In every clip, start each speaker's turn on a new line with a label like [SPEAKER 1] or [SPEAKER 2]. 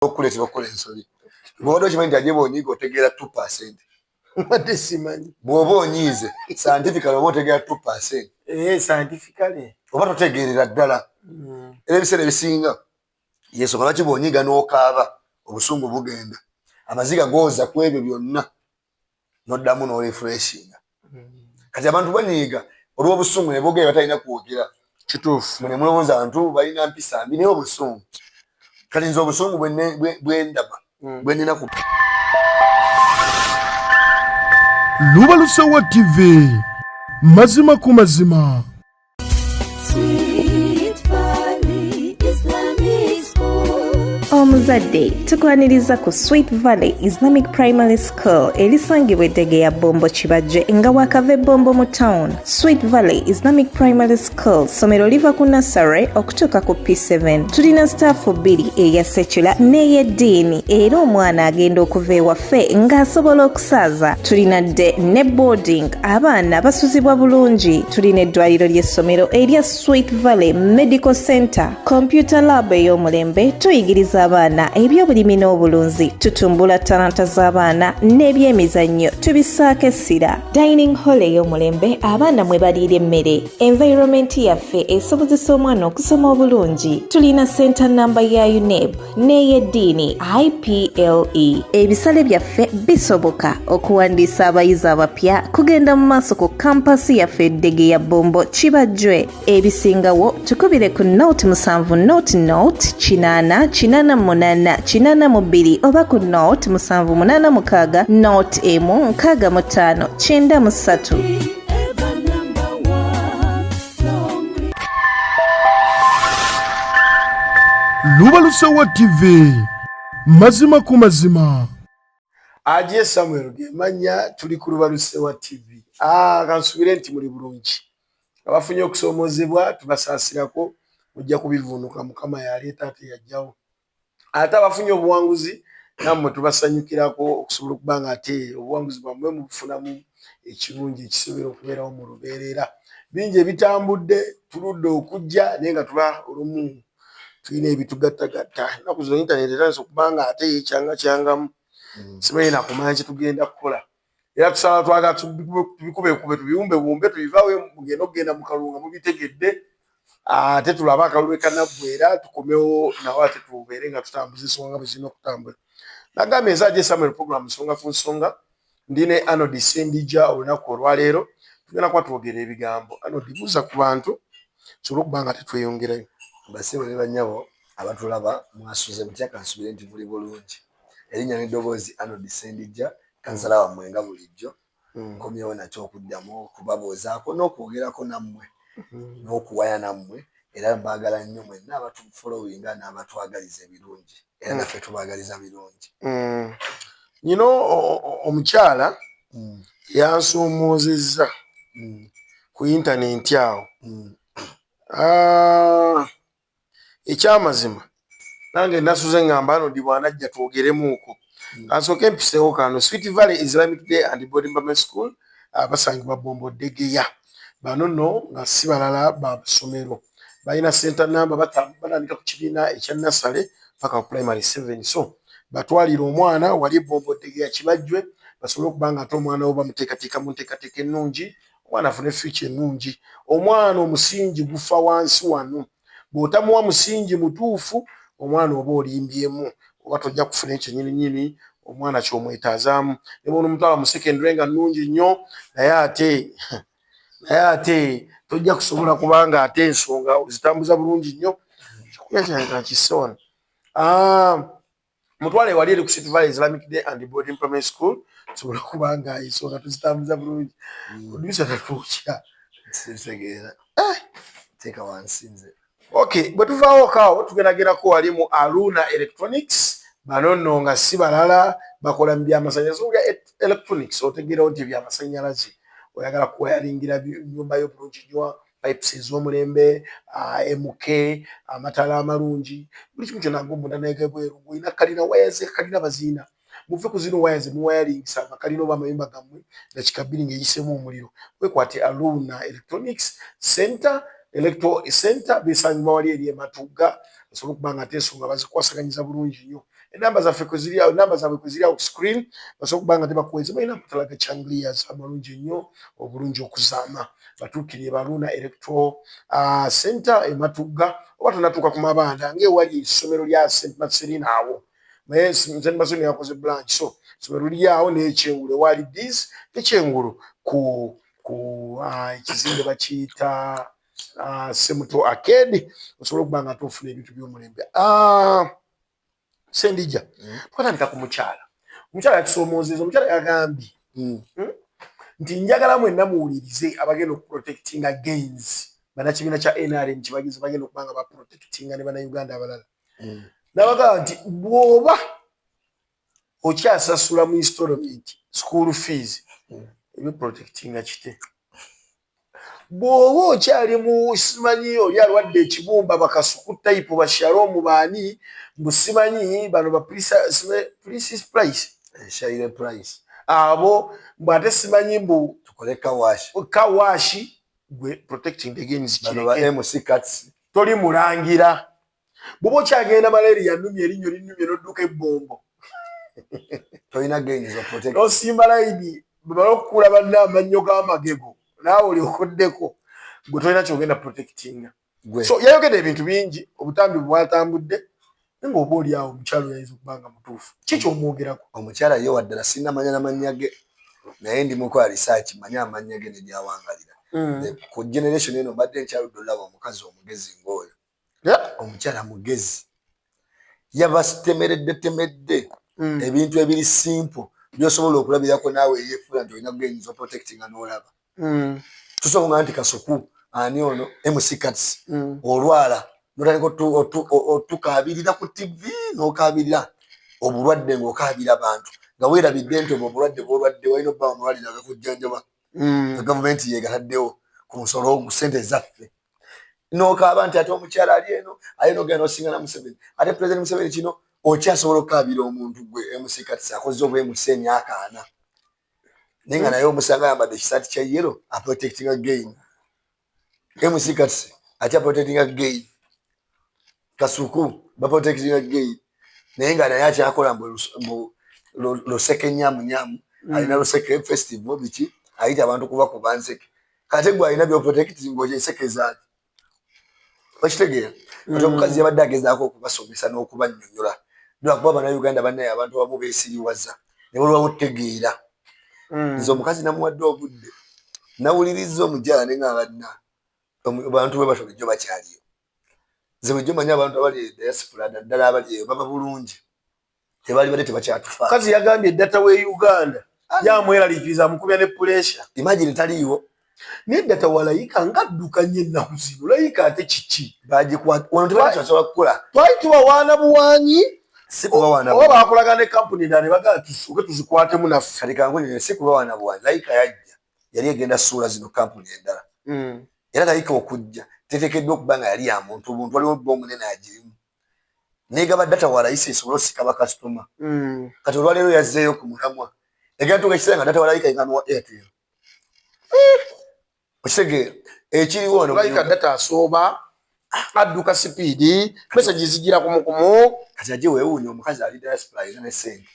[SPEAKER 1] okuletera okukola ensobi bw'oba okimanyi nti ajeba onyiiga otegeera 2%.
[SPEAKER 2] Mbadde simanyi.
[SPEAKER 1] Bw'oba onyiize scientifically oba otegeera 2%.
[SPEAKER 2] Scientifically.
[SPEAKER 1] Oba totegeerera ddala. Era ebiseera ebisinga y'ensonga lwaki bw'onyiiga n'okaaba obusungu bugenda. Amaziga gooza ku ebyo byonna n'oddamu n'orefreshinga. Kati abantu banyiiga olw'obusungu ne boogera batalina kwogera.
[SPEAKER 2] Kituufu.
[SPEAKER 1] Ne mulowooza abantu balina mpisa mbi naye obusungu. Kati nze obusungu bwe ndaba bwe nnina ku
[SPEAKER 3] Lubalusewa TV mazima ku mazima.
[SPEAKER 4] Omuzadde tukwaniriza ku Sweet Valley Islamic Primary School erisangibwa Eddegeya Bombo Kibajje nga wakava Bombo mu town. Sweet Valley Islamic Primary School somero liva ku nursery okutuuka ku P7. Tulina staffu 2 eya secular n'ey'eddiini era omwana agenda okuva ewaffe ng'asobola okusaaza. Tulina dde ne boarding abaana basuzibwa bulungi. Tulina eddwaliro ly'essomero erya Sweet Valley Medical Center, computer lab ey'omulembe, tuyigiriza abaana ebyobulimi n'obulunzi, tutumbula talanta z'abaana n'ebyemizannyo tubisaako essira. Dining hall ey'omulembe abaana mwe baliira emmere. Environment yaffe esobozesa omwana okusoma obulungi. Tulina center namba ya UNEB n'ey'eddiini IPLE. Ebisale byaffe bisoboka okuwandiisa abayizi abapya kugenda mu maaso ku kampasi yaffe Eddegeya Bombo Kibajje. Ebisingawo tukubire ku note 7 note 8 8 oba ku note 786 note 165 93.
[SPEAKER 3] Lubalusewa TV mazima ku mazima.
[SPEAKER 2] Ajie Samuel gemanya tuli ku Lubalusewa TV. Kansubire nti muli bulungi. Abafunye okusoomozebwa tubasaasirako mujja kubivuunuka Mukama yaleeta ate yajjawo. Ate abafunye obuwanguzi nammwe tubasanyukirako okusobola okuba nga ate obuwanguzi bwammwe mubufunamu ekirungi ekisobera okubeerawo mu lubeerera. Bingi ebitambudde tuludde okujja naye nga tuba olumu tulina ebitugattagatta. Ennaku zino internet etandise okuba nga ate yekyangacyangamu. Simanyi nakumanya kye tugenda kukola. Era tusaba twagala tubikubekube tubiwumbewumbe tubivaawo mugenda okugenda mu kalulu nga mubitegedde. Ate tulaba akalulu ekanaggweera tukomewo nawe ate tubeere nga tutambuza ensonga bwe zirina okutambula. Nagambye nze Ajje Samuel program nsonga ku nsonga. Ndi ne Arnold Sendija olunaku olwaleero. Tugenda kuba twogera ebigambo. Arnold buuza ku bantu tusobole okuba nga tetweyongerayo.
[SPEAKER 1] Basibo ne bannyabo abatulaba mwasuze mutya kansubire nti muli bulungi. Erinnya n'eddoboozi Arnold Sendija kansala wammwe nga bulijjo. Nkomyewo nakyo okuddamu okubaboozaako n'okwogerako nammwe. N'okuwaya nammwe era mbaagala nnyo mwenna abatufolowinga n'abatwagaliza ebirungi era naffe tubaagaliza birungi.
[SPEAKER 2] Nyino omukyala yansomoozezza ku intaneti awo. Ekyamazima nange nasuze ngamba Arnold bw'anajja twogeremuuko. Kansooke empiseewo kano. Sweet Valley Islamic Day and Boarding Primary School basangibwa Bombo Eddegeya. Bano nno nga si balala ba ssomero. Balina center namba batandika ku kibiina ekya nasale paka ku primary 7. So batwalira omwana wali Bombo Eddegeya Kibajje basobole okuba nga ate omwana wo bamuteekateeka mu nteekateeka ennungi, omwana afune future ennungi. Omwana omusingi gufa wansi wano. Bw'otamuwa musingi mutuufu omwana oba olimbyemu oba tojja kufuna ekyennyininyini omwana ky'omwetaazaamu. Ne bw'ono omutwala mu secondary nga nnungi nnyo naye ate tojja kusobola kubanga ate ensonga ozitambuza bulungi nnyo. Kisona. Mutwale wali eri ku Sweet Valley Islamic Day and Boarding Primary School tusobola kubanga ensonga tuzitambuza bulungi. Producer tatuukya.
[SPEAKER 1] Sitegeera. Teeka wansi nze.
[SPEAKER 2] Okay, bwe tuvaawo kaawo tugendagerako wali mu Aluna Electronics. Bano nno nga si balala bakola mu byamasannyalaze. Electronics otegeerawo nti byamasannyalaze. Oyagala kuwayalingira nnyumba yo bulungi nnyo, pipes ez'omulembe, MK, amatala amalungi, buli kimu kyonna ng'omunda n'ebweru. Olina kalina wires kalina baziina. Muve ku zino wires muwayalingisa amakalina oba amayumba gammwe nga kikabiri ng'eyiseemu omuliro. Wekwate Aluna Electronics Center, Electro Center bisangibwa wali eri e Matugga. Basobola okuba nga ate ensonga bazikwasaganyiza bulungi nnyo. enamba zaffe kweziri awo namba zaabwe kweziri awo ku screen basobola okuba nga tebakuweza balina amataala ga Changliers amalungi ennyo obulungi okuzaama batuukirire Baluna Electoral Center e Matugga oba tonatuuka ku mabanda ng'ewali essomero lya St. Marcelline awo naye St. Marcelline yakoze branch so essomero liri awo n'ekyengulu ewali dis n'ekyengulu ku ekizimbe bakiyita Semuto Arcade osobola okuba nga tofuna ebintu by'omulembe. Sendija twatandika ku mukyala yatusoomoozeza omukyala yagambye nti njagala mwenna muwulirize abagenda okuprotectinga gains bannakibiina kya NRM kibagize bagenda okuba nga baprotectinga ne bannayuganda abalala nabagamba nti bw'oba okyasasula mu installment school fees ebiprotectinga kite bw'oba okyali mu simanyi oli alwadde ekibumba bakasuku type bashalom baani mbu simanyi bano ba Princess Price
[SPEAKER 1] Shaile Price
[SPEAKER 2] abo mbu ate simanyi mbu
[SPEAKER 1] tukole kawashi
[SPEAKER 2] gwe protecting the gains
[SPEAKER 1] bano ba MC Cats
[SPEAKER 2] toli mulangira bw'oba okyagenda malaria nnumye erinnyo linnumye n'odduka ebbombo
[SPEAKER 1] tolina gains of protect
[SPEAKER 2] n'osimba layini bamala okukula banna amannyo g'amagego naawe oli okoddeko gwe tolina kyogenda protectinga so yayogedde ebintu bingi obutambi bwatambudde nga oba oli awo omukyalo yayinza okuba nga mutuufu kiki omwogerako
[SPEAKER 1] omukyala ye waddala sinna manya n'amannya ge naye ndi mukola research manya amanya ge ne gyawangalira ku generation eno mbadde nkyaludde olaba omukazi omugezi ng'oyo omukyala mugezi yabasitemeredde ebintu ebiri simple by'osobola okulabirako naawe yeefula nti olina gayinza protectinga n'olaba tusobola nti kasuku ani ono MC Cats olwala notandika otukaabirira ku TV n'okaabirira obulwadde ng'okaabira abantu nga weerabidde nti obwo obulwadde bw'olwadde walina obba omulwaliro agakujjanjaba gavumenti yeegataddewo ku nsolo ku ssente zaffe n'okaaba nti ate omukyala ali eno ayina ogenda n'osingana Museveni ate Pulezidenti Museveni kino okyasobola okukaabira omuntu gwe MC Cats akoze obwemusa emyaka 4 naye nga naye omusanga ayambadde ekisaati kya yero aprotectinga gain MC Cats ate aprotectinga gain kasuku baprotectinga gain naye nga naye akyakola mbu luseke nyamunyamu alina luseke festival biki ayita abantu kuba ku banseke kate gwe alina byoprotecting ng'okyeseke zaaki okitegeera ate omukazi yabadde agezaako okubasomesa n'okubannyonnyola lwakuba bannayuganda bannaye abantu abamu beesiriwaza ne balwawo otegeera nze omukazi namuwadde obudde nawuliriza omukyala ne nga banna abantu bwe batyo bujjo bakyaliyo nze bujjo manyi abantu abali diaspora naddala abali eyo baba bulungi tebaali badde tebakyatufa
[SPEAKER 2] kazi yagambye eddata w'e Uganda yamweraliikiriza amukubya ne puresha
[SPEAKER 1] imagine taliiwo
[SPEAKER 2] n'eddata walayika ngaddukanye ennaku zino layika ate kiki
[SPEAKER 1] wano tebakyasobola kukola
[SPEAKER 2] twali tubawaana buwaanyi
[SPEAKER 1] si kubawaana
[SPEAKER 2] oba bakolaga ne kampuni endala ne bagala tusooke tuzikwatemu naffe
[SPEAKER 1] kati kankuni si kubawaana buwaanyi layika yajja yali egenda suula zino kampuni endala era layika okujja teteekeddwa okuba nga yali ya muntu buntu waliwo bba omunene agirimu negaba data walayisa esobole osika bakasitoma kati olwaleero yazzeeyo ku mulamwa egenda tuuka ekiseera nga data walayika engano wa Airtel okitegeera ekiriwo wano
[SPEAKER 2] layika data asooba adduka sipiidi meseji zigira kumukumu
[SPEAKER 1] kati ajje weewuunye omukazi ali diaspora alina ne ssente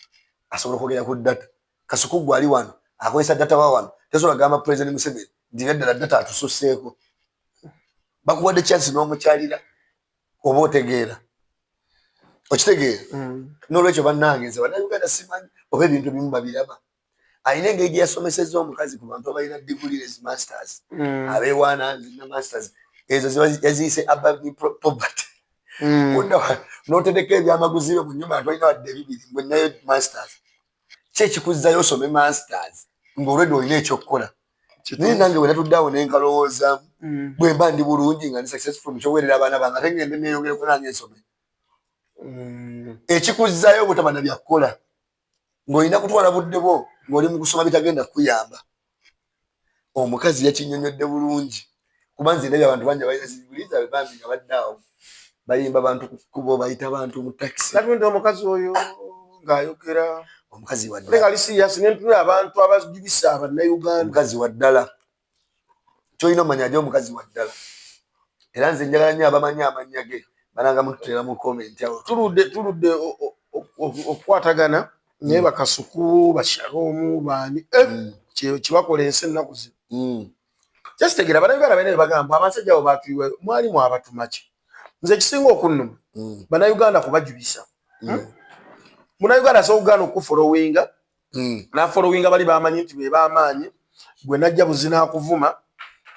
[SPEAKER 1] asobola okwogera ku data kasuku gwe ali wano akozesa data wa wano tesobola gamba Pulezidenti Museveni nti neddala data atususseeko bakuwadde chance n'omukyalira oba otegeera okitegeera n'olwekyo bannange nze bannayuganda simanyi oba ebintu bimu babiraba alina engeri gye yasomesezza omukazi ku bantu abalina diguli ezi masters abeewaana zina masters ezo yaziyise above poverty n'otereka ebyamaguzi byo mu nnyumba nga tolina wadde bibiri mbwenayo masters ki ekikuzzayo osome masters ng'olwedde olina ekyokukola naye nange bwe natuddeawo ne nkalowoozaamu bwe mba ndi bulungi nga ndi successful mu kyoweerera abaana bange ate ngende neeyongereko nange ensome ekikuzzayo obutaba na byakukola ng'olina kutwala budde bwo ng'oli mu kusoma bitagenda kukuyamba omukazi yakinnyonnyodde bulungi kuba nze ndabye abantu bangi abalina zibuliza be bambi nga baddaawo bayimba bantu ku kkubo bayita bantu mu takisi
[SPEAKER 2] natwende omukazi oyo ng'ayogera
[SPEAKER 1] omukazi wa
[SPEAKER 2] nga
[SPEAKER 1] ddala
[SPEAKER 2] ali siriasi nentunula abantu abajibisa abannayuganda
[SPEAKER 1] omukazi wa ddala kyolina omanya ajo omukazi wa ddala era nze njagala nnyo abamanyi amannya ge bananga mututeera mu komenti awo
[SPEAKER 2] tuludde okwatagana naye bakasuku bashalomu bani kibakola ensi ennaku zino kyasitegera bannayuganda balina bagamba abasajja abo batuyiwe mwalimu abatumaki nze kisinga okunnuma bannayuganda kubajubisa munnayuganda asobola okugaana okufolowinga nafolowinga bali bamanyi nti be bamaanyi gwe najja buzinakuvuma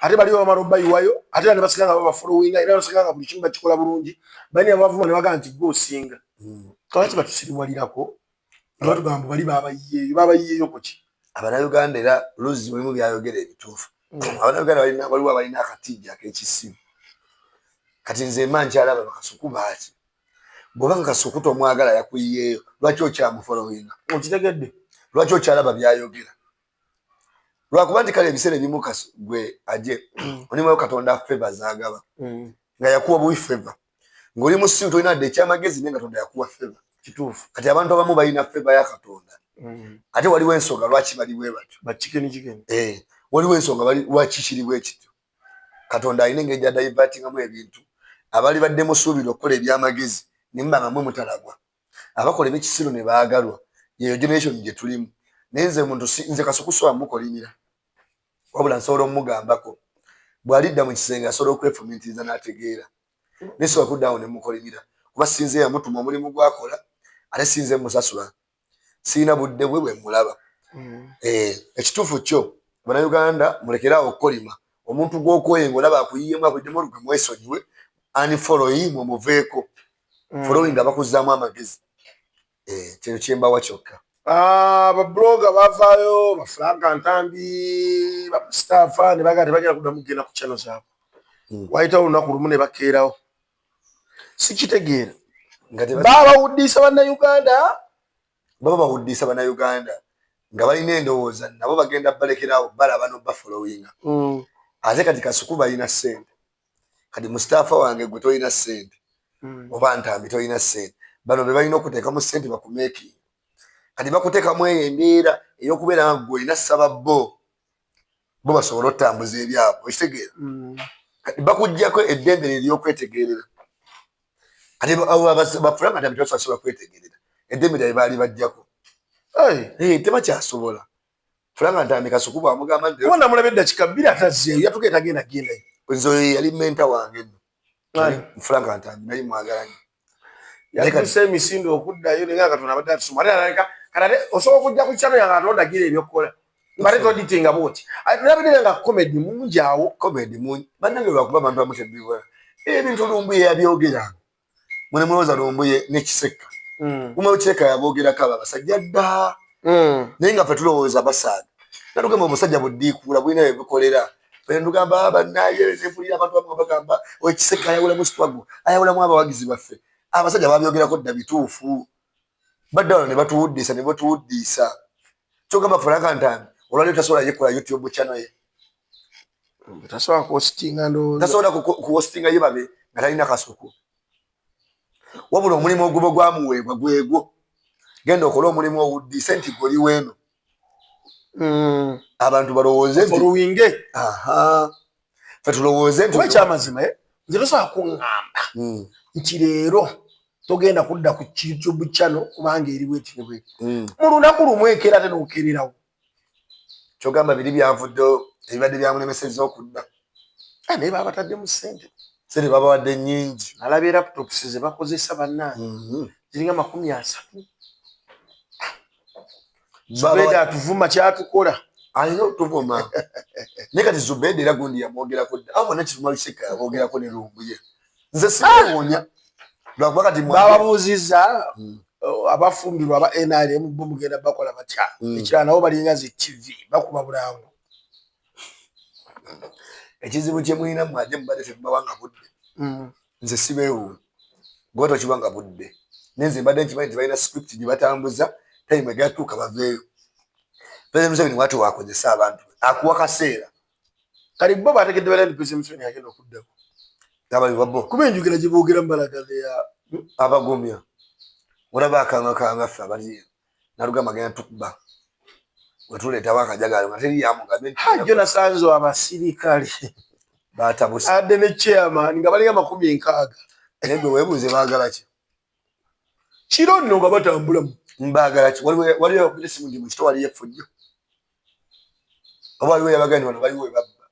[SPEAKER 2] ate bali bamala obayiwayo ate ne basiganga babafolowinga era basiganga buli kimu bakikola bulungi balina bavuma ne bagamba nti gwe osinga lwaki batusiriwalirako batugamba bali babayiyeeyo kuki
[SPEAKER 1] abannayuganda era luzi mulimu byayogera ebituufu abannayuganda waliwo balina akatijja ak'ekisimu kati nze mma nkyalaba bakasuku baaki bw'oba nga kasuku tomwagala yakuyiyeeyo lwaki okyamufolowinga
[SPEAKER 2] okitegedde
[SPEAKER 1] lwaki okyalaba byayogera lwakuba nti kale ebiseera ebimu gwe aje onimayo katonda feva zagaba nga yakuwa buwi feva ng'oli mu siru tolina dde ekyamagezi naye nga katonda yakuwa feva kituufu kati abantu abamu balina feva ya katonda ate waliwo ensonga lwaki bali bwe batyo
[SPEAKER 2] bakikeni
[SPEAKER 1] waliwo ensonga lwaki kiri bwe kityo katonda alina engeri gy'adaivatingamu ebintu abali badde musuubira okukola ebyamagezi nimba nga mwe mutalagwa abakola eb'ekisiru ne baagalwa yeyo generation gye tulimu naye nze kasukusoba mukolimira wabula nsobola omugambako bw'alidda mu kisenge asobola okwefumintiriza n'ategeera nesobola kuddawo ne mukolimira kuba sinze yamutuma omulimu gwakola ate sinze musasula siina budde bwe bwe mulaba ekituufu kyo bannayuganda mulekeraawo okukolima omuntu gw'okwoye ng'olaba akuyiyeemu akuyiddemu olugwe mwesonyiwe anifoloyimu omuveeko following abakuzaamu amagezi kino kyembawa kyokka
[SPEAKER 2] ababloga bavaayo bafranka ntambi bastaffa ne bagaa tebagenda kuddamu kugenda ku channel zaabwe wayitawo olunaku lumu ne bakeerawo sikitegeera babawuddisa bannayuganda
[SPEAKER 1] baba bawuddisa bannayuganda nga balina endowooza nabo bagenda balekerawo balaba nobafolowinga ate kati kasuku balina ssente kati mustaafa wange gwe tolina ssente oba ntambi tolina ssente bano be balina okuteekamu ssente bakumeekinga kati bakuteekamu eyo embeera ey'okubeera nga gwe olina ssaba bo basobola otambuza ebyabwe okitegeera kati bakuggyako eddembe ery'okwetegeerera kati bafulanga ntambi tebasobola kwetegeerera eddembe lyabwe baali bajjako tebakyasobola fulanga ntambi kasuku bwamugamba
[SPEAKER 2] kubona mulabe eddakiika bbiri atazzeeyo yatugeeta gendayo
[SPEAKER 1] nze yali menta wange nno fulanga ntambi nali mwagalanye
[SPEAKER 2] yalisa emisinde okuddayo naye nga katonda abadde atusoma ate alabika kati osobola okujja ku kyano yange atondagira ebyokukola mbate toditinga bwoti nabirire nga komedi mungi awo
[SPEAKER 1] komedi mungi bannange lwakuba abantu bamutebibwa ebintu lumbuye yabyogeranga mune mulowooza lumbuye nekiseka umwe ukireka yabogerako abo abasajja dda naye nga ffe tulowooza basaaga natugamba omusajja buddiikuula bulina bwebukolera tugamba bannaye nepulira abantu bamu bagamba ekiseka ayawulamu sitwago ayawulamu abawagizi baffe abasajja babyogerako dda bituufu badde wano ne batuwuddisa ne batuwuddisa kyogamba Franka Ntambi olwaliro tasobola yekola YouTube channel ye
[SPEAKER 2] tasobola kuhostinga ndowooza
[SPEAKER 1] tasobola kuhostinga ye babe nga talina kasuku wabula omulimu oguba gwamuweebwa gwegwo genda okola omulimu owuddise nti goli weeno abantu balowooze nti
[SPEAKER 2] oluwinge
[SPEAKER 1] fe tulowooze nti
[SPEAKER 2] kuba ekyamazima nze tosobola kuŋŋamba nti leero togenda kudda ku YouTube channel kubanga eri bweti mu lunaku lumu ekeera ate n'okererawo
[SPEAKER 1] kyogamba biri byavuddeyo ebibadde byamulemesezza okudda
[SPEAKER 2] naye baba bataddemu ssente
[SPEAKER 1] sente babawadde nnyingi
[SPEAKER 2] alabye laptops ze bakozesa bannange ziringa 30 Zubeda atuvuma kyatukola
[SPEAKER 1] alina otuvuma naye kati Zubeda era gundi yamwogerako dda awo bonna kituma biseka yamwogerako ne lumbuye nze simuwonya lwakuba kati
[SPEAKER 2] bababuuzizza abafumbirwa aba NRM bo mugenda bakola batya ekirala nabo balinga zi TV bakuba bulango
[SPEAKER 1] ekizibu kye mulina mwaje mubadde tebabanga budde nze sibeewo gwe tokibanga budde nenze mbadde nkimanyi nti balina script gye batambuza time egatuuka baveeyo President Museveni watu wakozesa abantu akuwa kaseera
[SPEAKER 2] kali bo bategedde bala ndi President Museveni agenda okuddako
[SPEAKER 1] abali babo
[SPEAKER 2] kuba enjogera gye boogera mbalagaze ya
[SPEAKER 1] abagumya olaba akanga ffe abali nalugamba genda tukuba wetuleetawo akajagalo nga teri yamugambe
[SPEAKER 2] jo nasanze abasirikale
[SPEAKER 1] batabuse
[SPEAKER 2] adde ne chairman nga balinga 60
[SPEAKER 1] naye gwe weebuuze baagala ki
[SPEAKER 2] kiro nno nga batambula
[SPEAKER 1] mbagala waliwo okuyesimu ndi mu kito waliyo effujjo oba waliwo yabagani wano waliwo webabba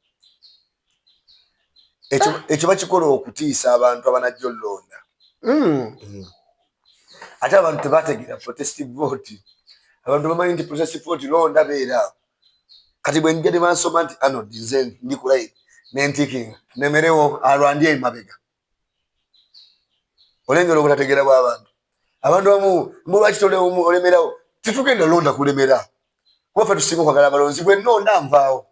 [SPEAKER 1] ekyo bakikola okutiisa abantu abanajja olonda ate abantu tebategeera protestive vote abantu bamanyi nti protestive vote londa beera kati bwe njja ne bansoma nti Arnold nze ndikulayi nentikinga nemerewo alwandye emabega olengera obutategeera bw'abantu abantu bamu lwaki olemerawo titugenda londa kulemera kuba ffe tusinga okwagala abalonzi bwe nonda nvaawo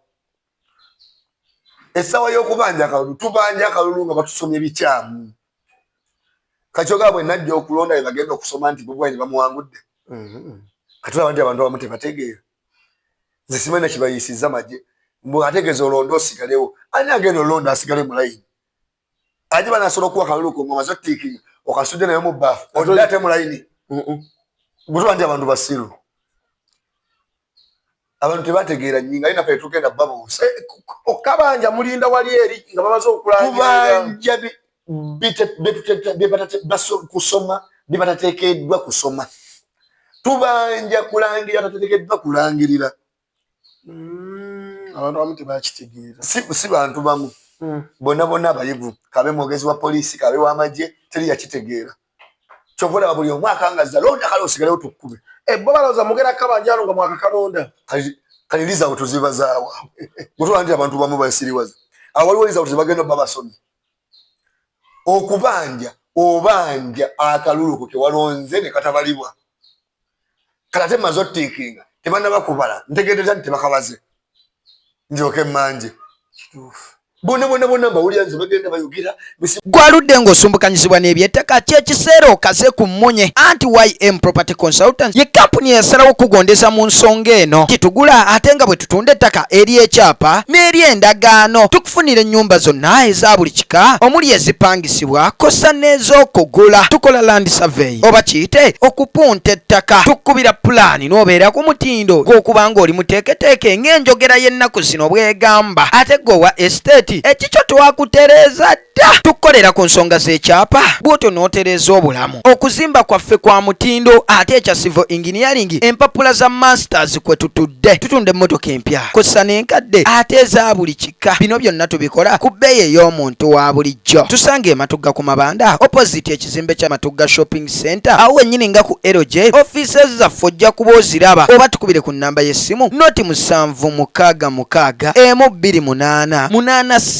[SPEAKER 1] essaawa y'okubanja akalulu tubanja akalulu nga batusomye bikyamu kakyogaa bwe najja okulonda be bagenda okusoma nti bubwanyi bamuwangudde kati olaba nti abantu abamu tebategeera nze simanyi na kibayisiza magye mbwe ategeeza olonda osigalewo ani agenda olonda asigale mu layini ate banasobola okuwa akalulu ku ngoma zotiikiri okasudde naye mu bbaafu odde ate mu layini butula nti abantu basiru abantu tebategeera nnyinga alina fe tugenda babuusa
[SPEAKER 2] okabanja mulinda wali eri nga bamaze okulangira
[SPEAKER 1] kusoma bye batateekeddwa kusoma tubanja kulangira batateekeddwa kulangirira
[SPEAKER 2] abantu bamu tebakitegeera
[SPEAKER 1] si bantu bamu bonna bonna abayivu kabe mwogezi wa poliisi kabe w'amagye teri yakitegeera kyova olaba buli omwaka ngazza londa kale osigalewo tukkube
[SPEAKER 2] bo balowooza mugera kabanjalo nga mwakakalonda
[SPEAKER 1] kali lizawo tuzibazaawa butula nti abantu bamu basiriwaza awo waliwo lizawo tuzibagenda obba basomi okubanja obanja akalulu ku kewalonze ne katabalibwa kati ate mmaze ottiikinga tebanaba kubala ntegeereza nti tebakabaze ndyoke mmanje bonna mbawulira nze bagenda bayugira
[SPEAKER 5] gwaludde ng'osumbukanyizibwa n'ebyettaka kyekiseera okaze ku mmunye anti YM Property Consultants ye kampuni eyasalawo okugondeza mu nsonga eno kitugula ate nga bwe tutunda ettaka eri ekyapa n'eri endagaano tukufunira ennyumba zonna eza buli kika omuli ezipangisibwa kosa n'ez'okugula tukola land survey oba kiyite okupunta ettaka tukubira pulaani n'obeera ku mutindo gw'okuba ng'oli muteeketeeke ng'enjogera y'ennaku zino bw'egamba ate gwowa estate ekikyo twakutereeza dda tukolera ku nsonga z'ekyapa bw'otyo n'otereeza obulamu okuzimba kwaffe kwa mutindo ate ekya civil engineering empapula za masters kwe tutunda emmotoka empya kosa n'enkadde ate eza buli kika bino byonna tubikola ku bbeeyi ey'omuntu wa bulijjo tusange Matugga ku Mabanda opposite ekizimbe kya Matugga shopping center awo wennyini nga ku LJ offices zaffe ojja kuba oziraba oba tukubire ku nnamba y'essimu noti 7666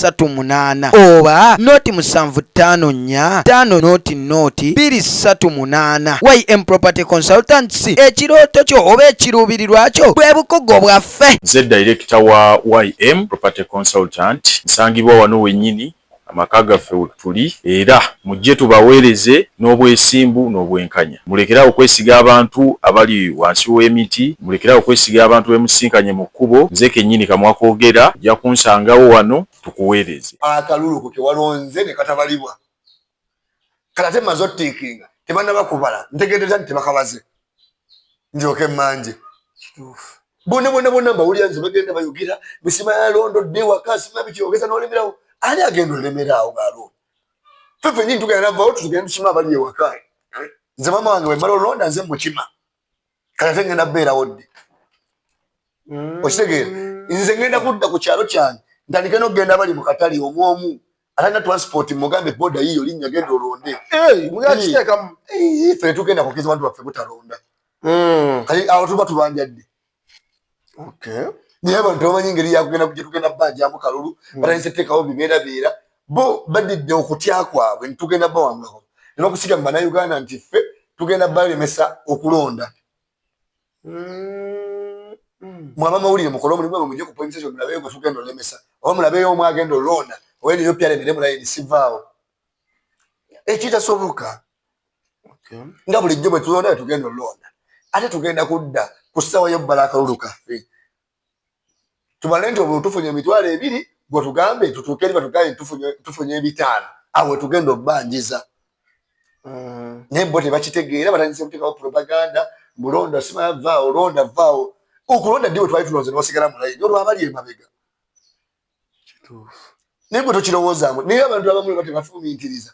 [SPEAKER 5] 128 oba noti 754 5 238 YM Property Consultants ekirooto kyo oba ekiruubirirwa kyo bwe bukogo bwaffe.
[SPEAKER 6] Nze director wa YM Property Consultant nsangibwa wano wennyini amaka gaffe tuli era mujje tubaweereze n'obwesimbu n'obwenkanya. Mulekerawo okwesiga abantu abali wansi w'emiti, mulekerawo okwesiga abantu bemusinkanye mu kkubo. Nze kennyini kamwakoogera ojja kunsangawo wano tukuweereze.
[SPEAKER 1] Akalulu ku kewalonze ne katabalibwa kala ate mmaze ottiikinga tebannaba kubala ntegeereza nti tebakabaze ndyoke mmanje bonna mbawulira nze bagenda bayugira misima ya londo dde waka sima bikyogeza n'olemerawo ani agenda olemeraawo gaalonda ffe nyini tugenda navaawo tutugenda tukima abali ewaka nze mama wange bwe mmala olonda nze mukima kala ate ngenda bbeerawo dde okitegeera nze ngenda kudda ku kyalo kyange ntandike n'okugenda abali mu katale omwomu alina transport mugambe boda yiyo linnya genda olonde
[SPEAKER 2] mugakiteekamu
[SPEAKER 1] ffe tugenda kukiriza bantu baffe butalonda kale awo tuba tubanja dde naye abantu bamanyi engeri yakugenda kujja tugenda bbanjamu kalulu batandise teekawo bibeerabeera bo badidde okutya kwabwe nitugenda bawangako ne bakusiga mu bannayuganda nti ffe tugenda balemesa okulonda mwaba mawulire mukole omulimu gwe mujje ku polling station mulabeyo gwe tugenda olemesa oba mulabeyo omu agenda olonda oba niyo pyala emire mulayini sivaawo ekitasoboka nga bulijjo bwe tulonda bwe tugenda olonda ate tugenda kudda ku ssaawa y'obbala akalulu kaffe tubale nti obwo tufunye emitwalo 2 gwe tugambe tutuuke eri batugambe tufunye 5 awo tugenda obbanjiza naye bo tebakitegeera batandise kuteekawo propaganda mulonda simaya vaawo londa vaawo okulonda ddi bwe twali tulonze nebasigala mu layini olwo abali emabega naye bwe tokirowoozaamu naye abantu abamu bwe tebafumiitiriza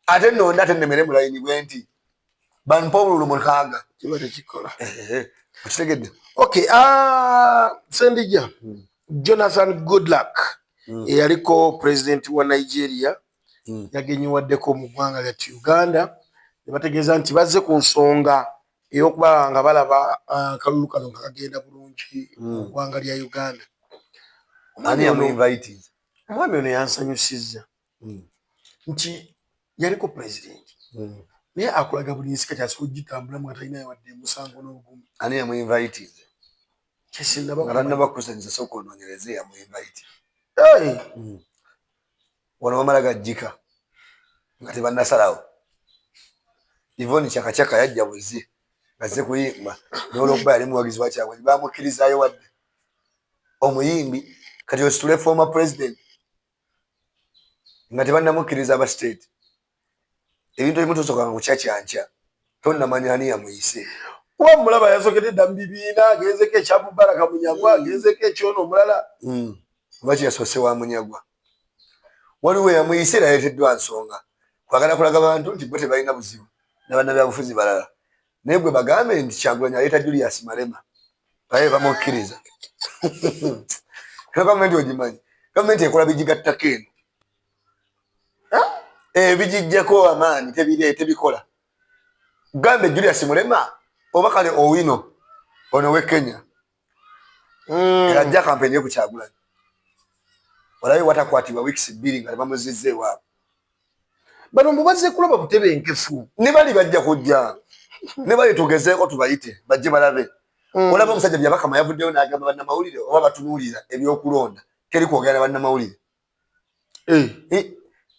[SPEAKER 1] ate nonda ate nnemere mu layini bwe nti ban Paul mukaaga
[SPEAKER 2] kibate kikola
[SPEAKER 1] ukitegedde.
[SPEAKER 2] Okay, Sendija Jonathan Goodluck yaliko president wa Nigeria yagenyiwaddeko mu ggwanga lya Uganda ne bategeeza nti bazze ku nsonga ey'okuba nga balaba kalulu kano nga kagenda bulungi mu ggwanga lya Uganda.
[SPEAKER 1] Ani yamuinvite?
[SPEAKER 2] Omwami ono yansanyusizza nti yaliko president naye akulaga buli nsi kati asobola ogitambulamu nga talinayo wadde musango n'ogumu.
[SPEAKER 1] Ani yamuinvite? Bakusanyisa sooka onoonyereze yamuinvite. Wano wamala gajjika nga tebannasalawo. Yvonne Chakachaka yajja buzi ngazze kuyimba n'olwokuba yali muwagizi wa Kyagulanyi bamukkirizaayo wadde omuyimbi kati ositule former president nga tebannamukkiriza aba state. Ebintu ebimu tosooka nga kukyakyanca tonnamanya ani yamuyise.
[SPEAKER 2] Kuba mulaba yasokedde dda mu bibiina agenzeko ekya Mubaraka Munyagwa agenzeko ekyono omulala
[SPEAKER 1] oba kyeyasoose wa Munyagwa. Waliwo yamuyise era yaleeteddwa nsonga kwagala kulaga bantu nti bo tebalina buzibu n'abannabyabufuzi balala naye gwe bagambe nti Kyagulanyi aleeta Julius Malema baye bamukkiriza. Gavumenti ogimanyi gavumenti ekola bigigattako eno bijijjako amaanyi tebikola. Gambe Julius Malema oba kale Owino ono we Kenya ajja kampeni yo ku Kyagulanyi olabe watakwatibwa weeks 2 nga bamuzizza ewaabwe.
[SPEAKER 2] Bano mubazze kulaba butebenkefu
[SPEAKER 1] ne bali bajja kujja ne bali tugezeeko tubayite bajje balabe. Olaba omusajja byabakama yavuddeyo n'agamba bannamawulire oba batunuulira ebyokulonda teri kwogera bannamawulire.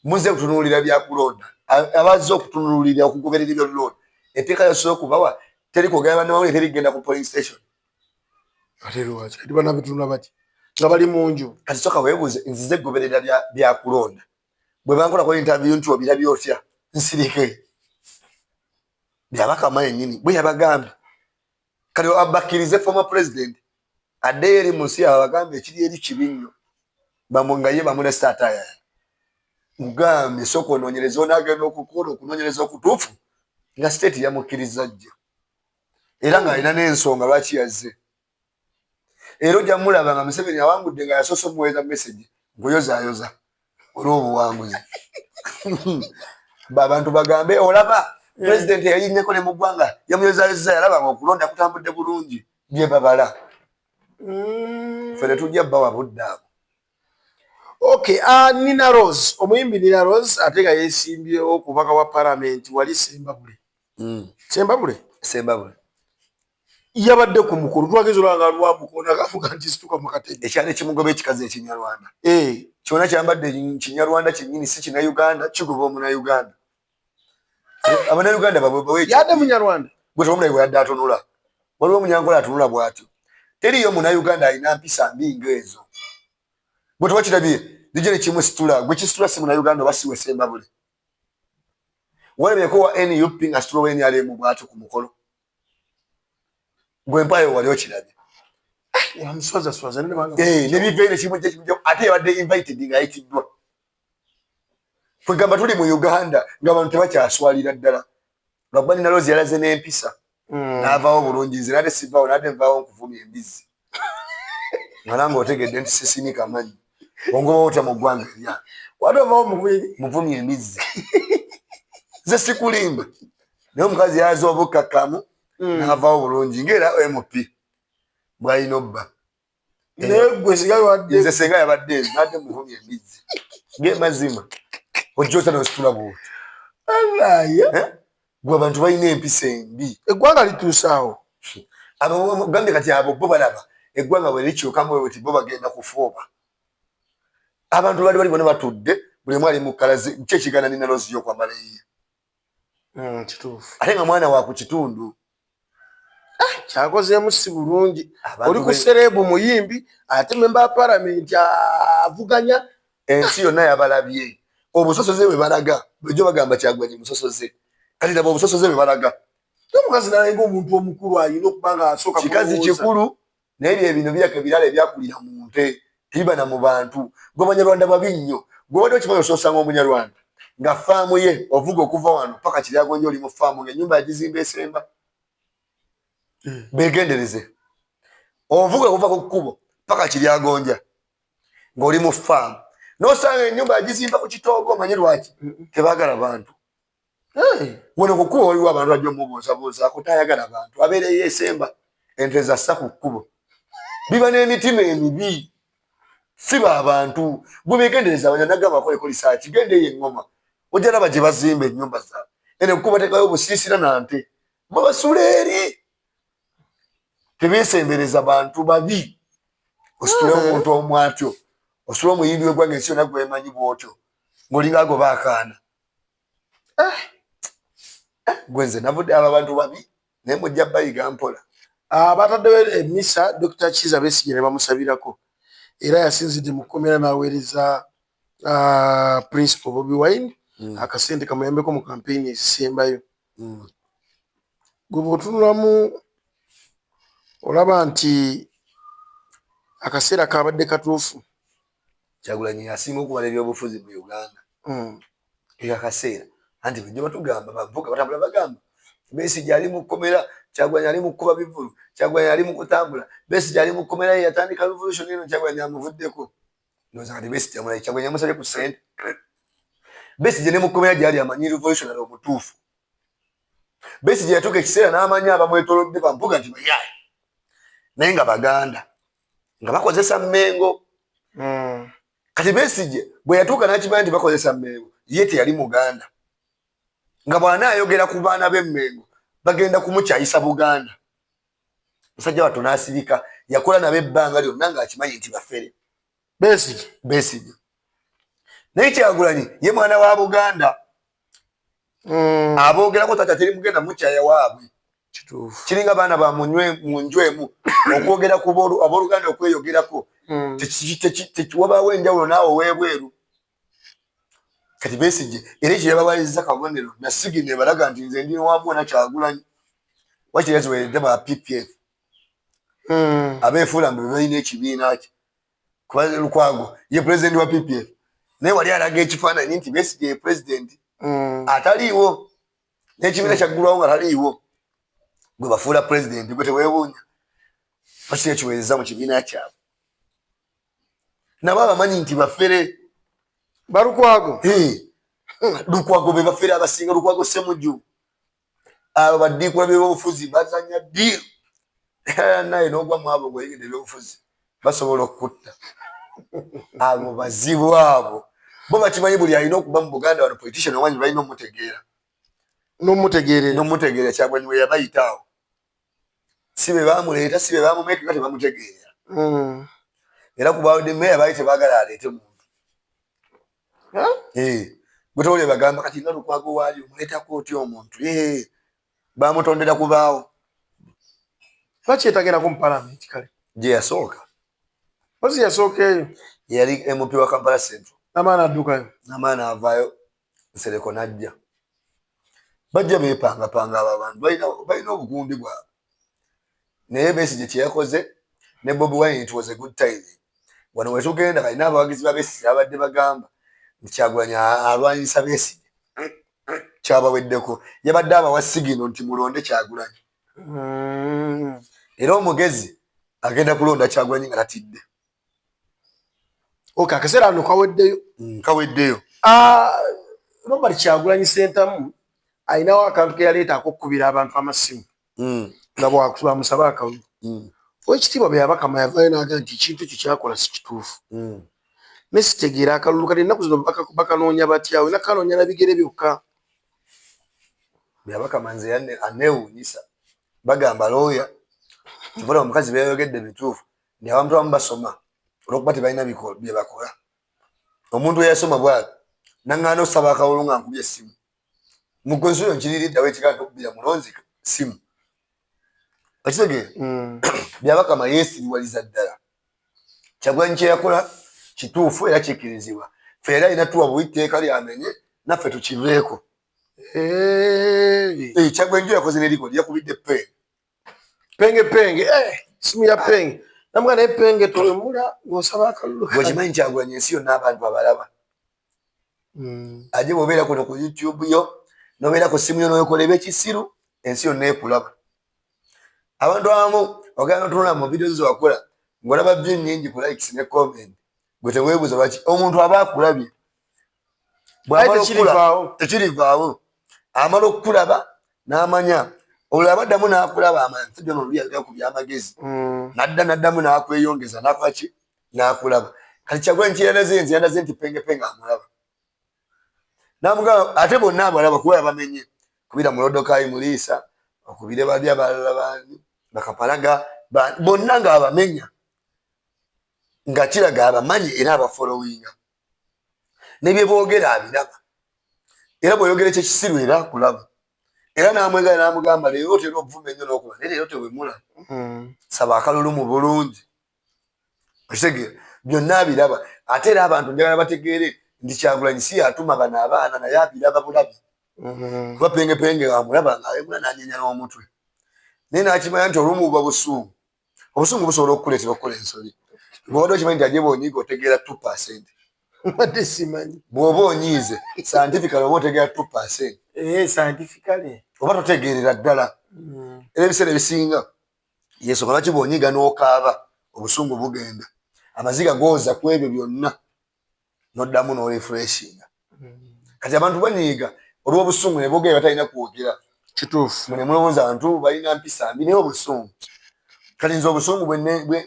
[SPEAKER 1] Muze kutunuulira byakulonda abazze okutunuulira okugoberera ebyolulonda etteeka yasobola okubawa teri kwogera bannamawulire terigenda ku polling station.
[SPEAKER 2] ate lwaki kati banabitunula bati nga bali mu nju.
[SPEAKER 1] Kati soka weebuuze nzize kugoberera byakulonda bwe bankolako interview nti obirabye otya nsirike byabakama yennyini bwe yabagambye kati abakkirize former president addeyo eri mu nsi yaabwe abagambe ekiri eri kibi nnyo nga ye bamulesa ataya mugambye sooka onoonyereza onaagenda okukola okunoonyereza okutuufu nga state yamukkiriza jjo era ng'alina n'ensonga lwaki yazze. Era ojja mulaba nga Museveni awangudde nga yasoose omuweeza message nkuyozaayoza olw'obuwanguzi. Abantu bagambe olaba president yayinneko ne mu ggwanga yamuyozaayoza yalaba nga okulonda kutambudde bulungi bye babala. Ffe tujja bbawa budde abo.
[SPEAKER 2] Okay, Nina Rose omuyimbi Nina Rose ate nga yeesimbyewo kubaka wa parliament wali Sembabule. Sembabule yabadde ku mukolo twageze olwanga lwamukoona kafuga nti situka mu katebe
[SPEAKER 1] ekyalo ekimugoba ekikazi ekinyarwanda kyonna kyambadde kinyarwanda kyennyini si kinnauganda kikuba omunnauganda. Abannayuganda
[SPEAKER 2] yadde munyarwanda
[SPEAKER 1] gwe tomunayi bwe yadde atunula waliwo omunyankola atunula bw'atyo teriyo munnayuganda alina mpisa mbi ng'ezo. Bwe tewakirabye lijje ne kimusitula gwe kisitula si munnayuganda oba siwe Sembabule. Walabyeko wa NUP nga situla wa NRM bw'atyo ku mukolo gwe mpayo wali okirabye.
[SPEAKER 2] Wamuswaza
[SPEAKER 1] nebivaire kimujja ate yabadde invited nga ayitiddwa. Fwe gamba tuli mu Uganda ng'abantu tebakyaswalira ddala lwakuba Nina Rose yalaze n'empisa n'avaawo bulungi nze nadde sivaawo nadde nvaawo nkuvumya embizzi nga ng'otegedde nti sisinika manyi ongoba otya mu ggwanga erya
[SPEAKER 2] wadovaawo
[SPEAKER 1] muvumya embizzi nze sikulimba naye omukazi yalaze obukkakkamu n'avaawo bulungi ng'era MP bw'alina obba. Nze senga yabadde ezo nadde muvumya embizzi ng'emazima ojja otya n'ositula bw'oti. Gwe abantu balina empisa embi.
[SPEAKER 2] Eggwanga lituusaawo.
[SPEAKER 1] Gambye kati abo bo balaba eggwanga bwe likyukamu bwe ti bo bagenda kufooba. Abantu bali bona batudde buli omu ali mu kkala ze ki ekigaana Nina Rose y'okwambala yiye.
[SPEAKER 2] Kituufu.
[SPEAKER 1] Ate nga mwana wa ku kitundu.
[SPEAKER 2] Kyakozeemu si bulungi. Oli ku sereebu muyimbi ate memba palamenti avuganya.
[SPEAKER 1] Ensi yonna yabalabye. Obusosoze bwe balaga bulijjo bagamba Kyagulanyi musosoze. Kati laba obusosoze bwe balaga.
[SPEAKER 2] Omukazi nalenga omuntu omukulu alina okuba nga asooka
[SPEAKER 1] kikazi kikulu naye ebintu biraka ebirala ebyakulira mu nte tiba na mu bantu. Gwe Banyarwanda babi nnyo. Gwe wadde okimanyi ososanga Omunyarwanda nga faamu ye ovuga okuva wano paka Kiryagonja oli mu faamu ng'ennyumba yagizimba esemba. Beegendereze. Ovuga okuva ku kkubo paka Kiryagonja ng'oli mu faamu. N'osanga ennyumba yagizimba ku kitoogo omanyi lwaki? Tebaagala bantu. Wano ku kkubo waliwo abantu bajja omubuuzabuuza akutayagala bantu. Abeereyo esemba ente zassa ku kkubo. Biba n'emitima emibi. Siba abantu. Bwe beegendereza abanyanaggamba bakoleko lisaaki. Gendeyo eŋŋoma. Ojja laba gye bazimba ennyumba zaabwe. Ene kkubo bateekayo obusiisira na nte. Babasula eri. Tebeesembereza bantu babi. Ositule omuntu omwatyo. Ositule omuyimbi w'eggwanga ensi yonna gwemanyi bw'otyo. Ng'olinga agoba akaana. Gwenze navudde abo abantu babi naye mujja bayiga mpola.
[SPEAKER 2] Bataddewo emisa Dr. Kizza Besigye ne bamusabirako era yasinzidde mu kkomera n'aweereza Principal Bobi Wine akasente kamuyambeko mu kampeyini ezisembayo. Gwe bw'otunulamu olaba nti akaseera kabadde katuufu.
[SPEAKER 1] Kyagulanyi asinga okubala ebyobufuzi mu Uganda. Eka kaseera anti bwe batugamba bavuga batambula bagamba Besigye ali mu kkomera, Kyagulanyi ali mu kkuba bivulu, Kyagulanyi ali mu kutambula, Besigye ali mu kkomera ye yatandika revolution eno Kyagulanyi amuvuddeko. Ndowooza kati Besigye amulayi Kyagulanyi amusabye ku ssente. Besigye ne mu kkomera gyali amanyi revolutionary omutuufu. Besigye yatuuka ekiseera n'amanya abamwetoolodde bambuga nti bayaye. Naye nga Baganda nga bakozesa Mmengo. Kati Besigye bwe yatuuka n'akimanya nti bakozesa Mmengo ye teyali Muganda. Nga bw'anaayogera ku baana b'Emmengo bagenda kumukyayisa Buganda. Musajja wattu n'asirika yakola nabo ebbanga lyonna ng'akimanyi nti bafere. Besigye. Naye Kyagulanyi ye mwana wa Buganda. Aboogerako tata teri mugenda mukyaya waabwe. Kiringa baana ba mu njwemu okwogera ku abooluganda okweyogerako. Wabaawo enjawulo naawe weebweru. Kati Besigye era ekyo yabawaayizza kabonero na Sigine balaga nti nze ndi wamu na Kyagulanyi. Wakiri yakiweeredde ba PPF. Abeefuula mbe balina ekibiina kye. Kuba Lukwago ye pulezidenti wa PPF. Naye wali alaga ekifaananyi nti Besigye ye pulezidenti. Ataliiwo. N'ekibiina kyaggulwawo nga taliiwo. Gwe bafuula pulezidenti gwe teweebuunya. Wakiri yakiweereza mu kibiina kyabwe. Nabo abamanyi nti bafere.
[SPEAKER 2] Balukwago.
[SPEAKER 1] Lukwago be bafere abasinga Lukwago Ssemujju. Abo baddiikula by'obufuzi bazanya ddiiru. Naye n'ogwa mu abo gweyigidde ebyobufuzi basobola okutta. Abo bazibu abo. Bo bakimanyi buli alina okuba mu Buganda wano politician omanyi balina omutegeera. N'omutegeera Kyagulanyi we yabayitaawo. Si be baamuleeta si be baamumeeka nga tebamutegeera. Era ku baawudde mmeeya baali tebaagala aleete muntu. Gwe towulire bagamba kati nga Lukwago waali omuleetako otya omuntu. Baamutondera kubaawo.
[SPEAKER 2] Lwaki yetagerako mu Parliament kale?
[SPEAKER 1] Gye yasooka.
[SPEAKER 2] Ozi yasooka eyo.
[SPEAKER 1] Yali MP wa Kampala Central.
[SPEAKER 2] N'amaana addukayo.
[SPEAKER 1] N'amaana avaayo Nsereko n'ajja. Bajja beepangapanga abo abantu balina obugundi bwabwe. Naye Besigye kye yakoze ne Bobi Wine it was a good time. Wano we tugenda kalina abawagizi ba Besigye abadde bagamba nti Kyagulanyi alwanyisa Besigye. Kyabaweddeko. Yabadde abawa sigino nti mulonde Kyagulanyi. Era omugezi agenda kulonda Kyagulanyi nga tatidde.
[SPEAKER 2] Akaseera ano kaweddeyo.
[SPEAKER 1] Kaweddeyo.
[SPEAKER 2] Robert Kyagulanyi Ssentamu ayinawo akantu ke yaleetaako okukubira abantu amasimu. Nga bwamusaba akalulu. Oweekitiibwa Byabakama yavaayo n'agamba nti ekintu ekyo kyakola si kituufu. Ne sitegeera akalulu kati ennaku zino bakanoonya batya, olina kanoonya na bigere byokka.
[SPEAKER 1] Byabakama nze aneewuunyisa. Bagamba looya. Kivola omukazi beeyogedde bituufu. Naye abantu abamu basoma olw'okuba tebalina bye bakola. Omuntu eyasoma bw'atyo n'aŋŋaana okusaba akalulu nga nkubye essimu. Mu konstitution nkiriiriddawo ekigambo okubira mulonzi simu. Okitegeera? Byabakama yeesiriwaliza ddala. Kyagulanyi kye yakola kituufu era kikkirizibwa. Ffe era alina tuwa buli tteeka lyamenye naffe tukiveeko. Kyagulanyi gye yakoze ne likodi yakubidde
[SPEAKER 2] Penge. Simu ya Penge. Namugamba naye Penge tolemula ng'osaba akalulu.
[SPEAKER 1] Bw'okimanyi Kyagulanyi ensi yonna abantu abalaba. Aje bwobeera kuno ku YouTube yo nobeera ku simu yo noyokola ekisiru ensi yonna ekulaba. Abantu abamu ogenda otunula mu video zo wakola ng'olaba view nnyingi ku likes ne comment gwe teweebuuza lwaki omuntu aba akulabye tekirivaawo amala okukulaba n'amanya olwo abaddamu n'akulaba amansi gyono oluli yagera ku byamagezi n'addamu n'akweyongeza n'akwaki n'akulaba kati Kyagulanyi kyeyandaze yandaze nti pengepenge amulaba n'amugamba ate bonna abalaba kuba yabamenye kubira Mulodokayi Muliisa okubire bali abalala bani bakapalaga bonna ng'abamenya nga kiraga abamanyi era abafolowinga nebye boogera abiraba era bw'oyogera ekyekisiru era akulaba era n'amwegala n'amugamba leero otera okuvuma ennyo n'okuba naye leero tewemula saba akalulu mu bulungi okitegeera byonna abiraba ate era abantu njagala bategeere nti Kyagulanyi si yatuma bano abaana naye abiraba bulabi kuba pengepenge amulaba ng'awemula n'anyenya n'omutwe naye n'akimanya nti olumu buba busungu obusungu busobola okukuleetera okukola ensobi bw'obadde okimanyi nti aje bw'onyiiga otegeera 2%.
[SPEAKER 2] Mbadde simanyi.
[SPEAKER 1] Bw'oba onyiize scientifically oba otegeera 2%.
[SPEAKER 2] Scientifically.
[SPEAKER 1] Oba totegeerera ddala. Era ebiseera ebisinga yeesooka lwaki bw'onyiiga n'okaaba obusungu bugenda amaziga gooza ku ebyo byonna n'oddamu n'orefreshinga. Kati abantu banyiiga olw'obusungu ne boogera batalina kwogera.
[SPEAKER 2] Kituufu.
[SPEAKER 1] Ne mulowooza abantu balina mpisa mbi naye obusungu. Kati nze obusungu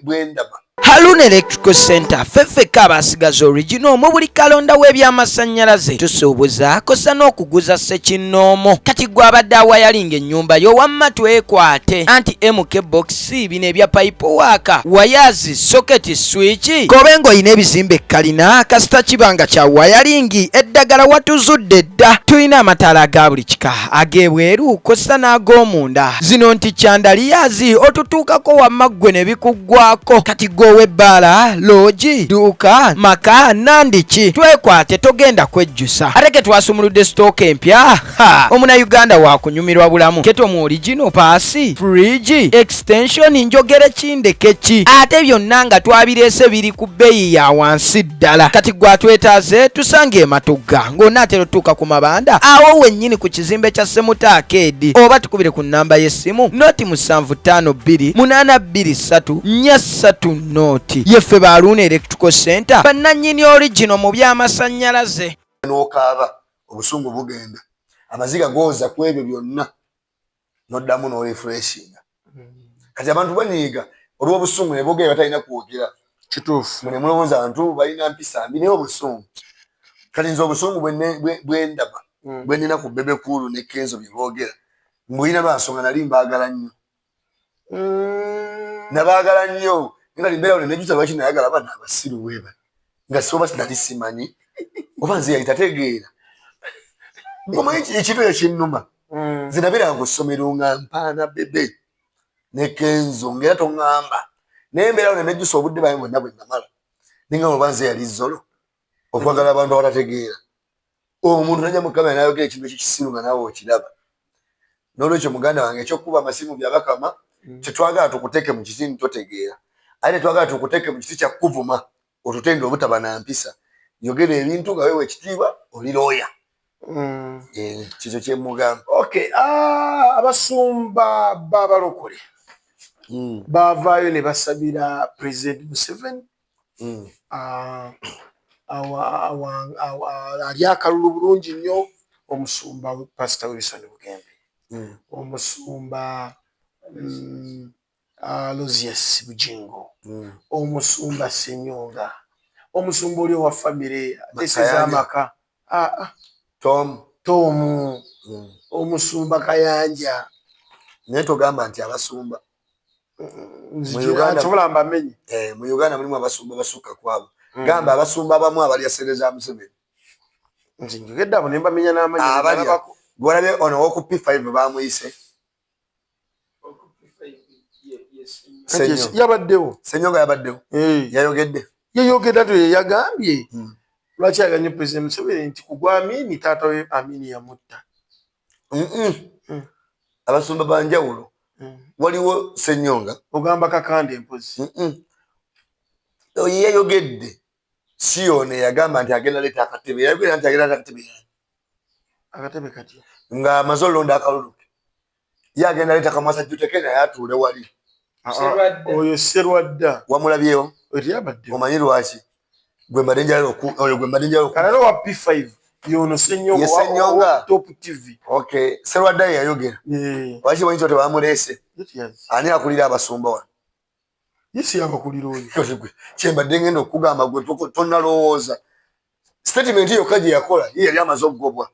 [SPEAKER 1] bwe ndaba.
[SPEAKER 5] Haruna Electrical Center feffeka abasigaza original mu buli kalonda w'ebyamasannyalaze tusuubuza kosa n'okuguza ssekinnoomo kati gwe abadde awayalinga ennyumba yo wamma twekwate anti MK box bino ebya pipe waaka wayazi socket switch kobe ng'olina ebizimbe kalina kasita kibanga kya wayalingi eddagala watuzudde dda tulina amataala aga buli kika ag'ebweru kosa n'ag'omunda zino nti kyandaliyazi otutuukako wamma ggwe ne bikuggwako kati webala loji duka maka nandiki twekwate togenda kwejjusa ate ke twasumuludde stock empya omuna Uganda wa kunyumirwa bulamu keto mu original paasi fridge extension njogere kindekeki ate byonna nga twabireese biri ku bbeeyi ya wansi ddala kati gwatwetaaze tusange ematugga ng'onaatera otuuka ku mabanda awo wennyini ku kizimbe kya Semuta Arcade oba tukubire ku nnamba y'essimu noti 752 823 43 noti yeffe ba Haruna Electrical Center bannannyini original mu byamasannyalaze
[SPEAKER 1] n'okaaba obusungu bugenda amaziga gooza ku ebyo byonna n'oddamu n'orefreshinga. Kati abantu banyiiga olw'obusungu ne boogera batalina kwogera.
[SPEAKER 2] Kituufu.
[SPEAKER 1] Ne mulowooza abantu balina mpisa mbi naye obusungu. Kati nze obusungu bwe ndaba bwe nnina ku Bebe Cool ne Kenzo bye boogera mbulina lwansonga nali mbaagala nnyo. Nabaagala nnyo nga limbeera ne nejjusa lwaki nayagala abaana abasiru weeba nga soba sinali simanyi oba nze yali tategeera omanyi ekintu ekinnuma nze nabeera nga ssomero nga mpaana Bebe ne Kenzo ng'era toŋŋamba naye embeera ne nejjusa obudde bwange bwonna bwe namala ninga oba nze yali zolo okwagala abantu abatategeera omuntu najja mu kamera n'ayogera ekintu ekikisiru nga naawe okiraba n'olwekyo muganda wange ekyokuba amasimu byabakama tetwagala tukuteeke mu kizindu totegeera ate twagala tukuteeke mu kiti kya kuvuma otutende obutaba na mpisa yogera ebintu nga wewe ekitiibwa oli looya. Kikyo kye mugamba.
[SPEAKER 2] Okay, abasumba b'abalokole baavaayo ne basabira President Museveni ali akalulu bulungi nnyo omusumba Pastor Wilson Bugembe omusumba Lozias Bujingo omusumba Senyonga omusumba oli wa family ateseza amaka Tom omusumba Kayanja
[SPEAKER 1] naye togamba nti abasumba
[SPEAKER 2] mu Uganda
[SPEAKER 1] mulimu abasumba basukka kwabo gamba abasumba abamu abalya ssente za Museveni
[SPEAKER 2] nti njogedde abo ne mbamenya n'amanyi
[SPEAKER 1] gwalabe ono w'oku P5 bamuyise
[SPEAKER 2] yabaddewo
[SPEAKER 1] Senyonga yabaddewo yayogedde
[SPEAKER 2] yayogedde ate yagambye lwaki aganye President Museveni nti kugwa Amini taata we Amini yamutta
[SPEAKER 1] abasumba banjawulo waliwo Senyonga
[SPEAKER 2] ogamba Kakande mpozi
[SPEAKER 1] oyo yayogedde Sione yagamba nti agenda leta akatebe yagenda nti agenda
[SPEAKER 2] akatebe kati
[SPEAKER 1] nga mazolonda akaluluke yagenda leta kamasa jutekena yatule wali
[SPEAKER 2] oyo Serwadda
[SPEAKER 1] wamulabyewo
[SPEAKER 2] otyabadde
[SPEAKER 1] omanyi lwaki gwe mbadde
[SPEAKER 2] kanalo wa P5 yono Ssenyonga Top TV.
[SPEAKER 1] Okay, Serwadda yayogera lwaki wanyi kyote bamulese ani akulira abasumba wano
[SPEAKER 2] yesi yabakulira oyo
[SPEAKER 1] kyembadde ngenda okugamba gwe tonnalowooza statement yokka gye yakola ye yali amaze okugobwa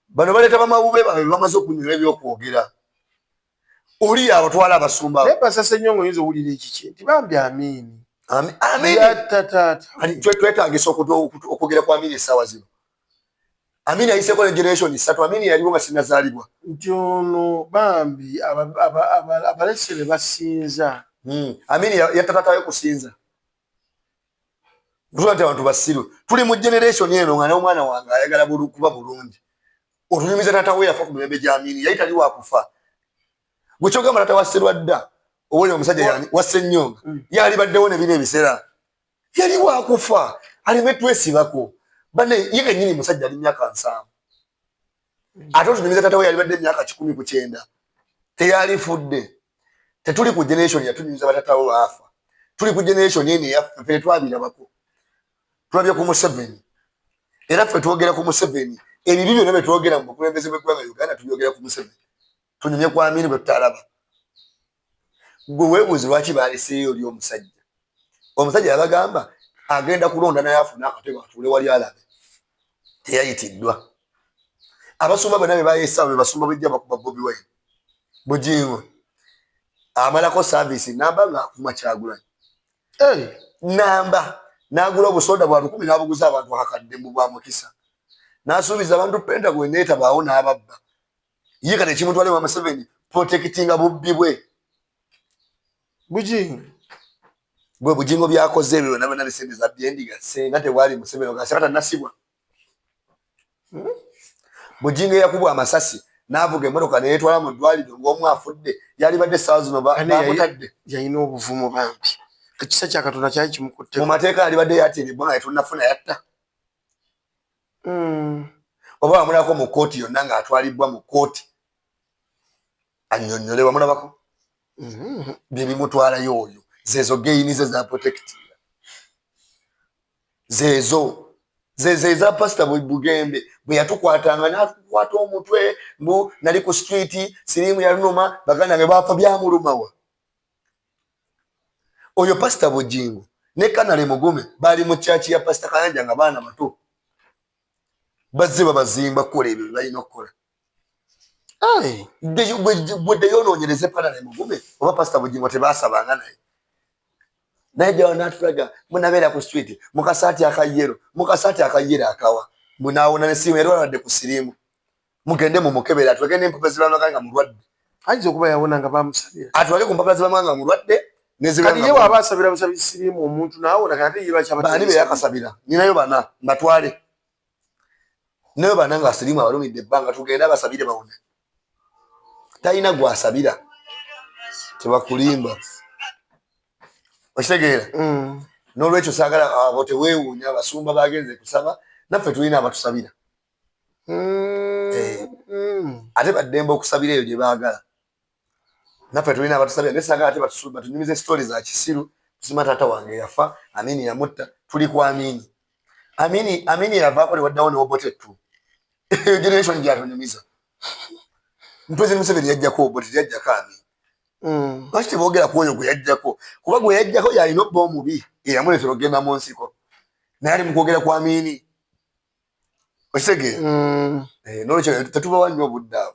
[SPEAKER 1] bano baleeta bamawube babe bamaze okunywa ebyokwogera oli abatwala abasumba
[SPEAKER 2] naye Pastor Ssenyonga oyinza owulira ekiki nti bambi amiini
[SPEAKER 1] twetagisa okwogera ku Amini essaawa zino. Amini ayiseko ne generation 3 Amini yaliwo nga sinazaalibwa
[SPEAKER 2] nti ono bambi abalesere basinza
[SPEAKER 1] Amini yatatatayo kusinza nti abantu basiru tuli mu generation eno nga n'omwana wange ayagala kuba bulungi otunyumiza tata we yafa ku mirembe gya Amini yali tali wakufa gwe kyogamba tata wa Serwadda owoli omusajja yani wa Ssenyonga yali baddewo ne bino ebiseera yali wakufa alime twesibako bane ye kenyini musajja ali myaka 7 ate otunyumiza tata we yali badde myaka 19 teyali fudde tetuli ku generation yatunyumiza batata we afa tuli ku generation ene yaffe ffe twabirabako tulabye ku Museveni era ffe twogera ku Museveni ebibi byonna bye twogera mu bukulembeze bw'eggwanga Uganda tubyogera ku Museveni tunyumye ku Amini bwe tutalaba gwe weebuuze lwaki baaleseeyo oli omusajja yabagamba agenda kulonda naye afuna akatego atuule wali alabe teyayitiddwa abasumba bonna be bayeesaawo be basumba bejja bakuba Bobi Wine Bujingo amalako saavisi namba nga akuma Kyagulanyi namba n'agula obusoda bwa 10 n'abuguza abantu akakadde mu bwa mukisa n'asuubiza abantu Pentagon neetabaawo n'ababba ye kati ekimutwale wa Museveni protectinga bubbi bwe Bujingo byakoze ebyo nabona n'esente za byendiga senga tewali Museveni ogasabata nasibwa Bujingo yakubwa amasasi n'avuga emmotoka neetwala mu ddwaliro ng'omu afudde yali badde essaawa zino bamutadde
[SPEAKER 2] yalina obuvumo bambi ekisa kya Katonda kyali kimukutte
[SPEAKER 1] mu mateeka yali badde yatiibwa nga tetunnafuna yatta oba wamulabako mu kooti yonna ng'atwalibbwa mu kooti annyonnyole wamulabako bye bimutwalayo oyo zezo geyini ze za protectinga zezo za Pastor Bugembe bwe yatukwatanga n'atukwata omutwe mbu nali ku street sirimu yalunuma baganda nge baafa byamulumawa oyo Pastor Bujingo ne Kanale Mugume bali mu church ya Pastor Kayanja nga baana bato bazze babazimba kukola ebyo balina okukola bwedde yonoonyereze Kanale Mugume oba Pastor Bujingo tebaasabanga naye jawo n'atulaga munabeera ku street mukasaati akayero akawa munaawona nesimu yali walwadde ku sirimu mugende mumukebera atulage n'empapula zibamanga nga mulwadde
[SPEAKER 2] ayinza okuba yawona nga bamusabira
[SPEAKER 1] atulage ku mpapula zibamanga nga mulwadde
[SPEAKER 2] kati ye waaba asabira busabi sirimu omuntu naawe nakati ye
[SPEAKER 1] baani be yakasabira ninayo bana mbatwale nayo bana nga sirimu abalumidde ebbanga tugende abasabire bawone talina gwasabira tebakulimba okitegeera n'olwekyo saagala abo teweewuunya abasumba bagenze kusaba naffe tulina abatusabira ate baddembe okusabira eyo gye baagala naffe tulina abatusabira naye saagala ate batunyumiza sitooli za kisiru tusima taata wange yafa Amini yamutta tuli ku Amini yavaako ne waddawo newobotettu eyo generation gyatunyumiza President Museveni yajjako obote yajjako Amini lwaki teboogera ku oyo gwe yajjako kuba gwe yajjako yalina obba omubi eyamuleetera okugenda mu nsiko naye ali mu kwogera ku Amini okitegeera n'olwekyo tetubawa nnyo obudde abo.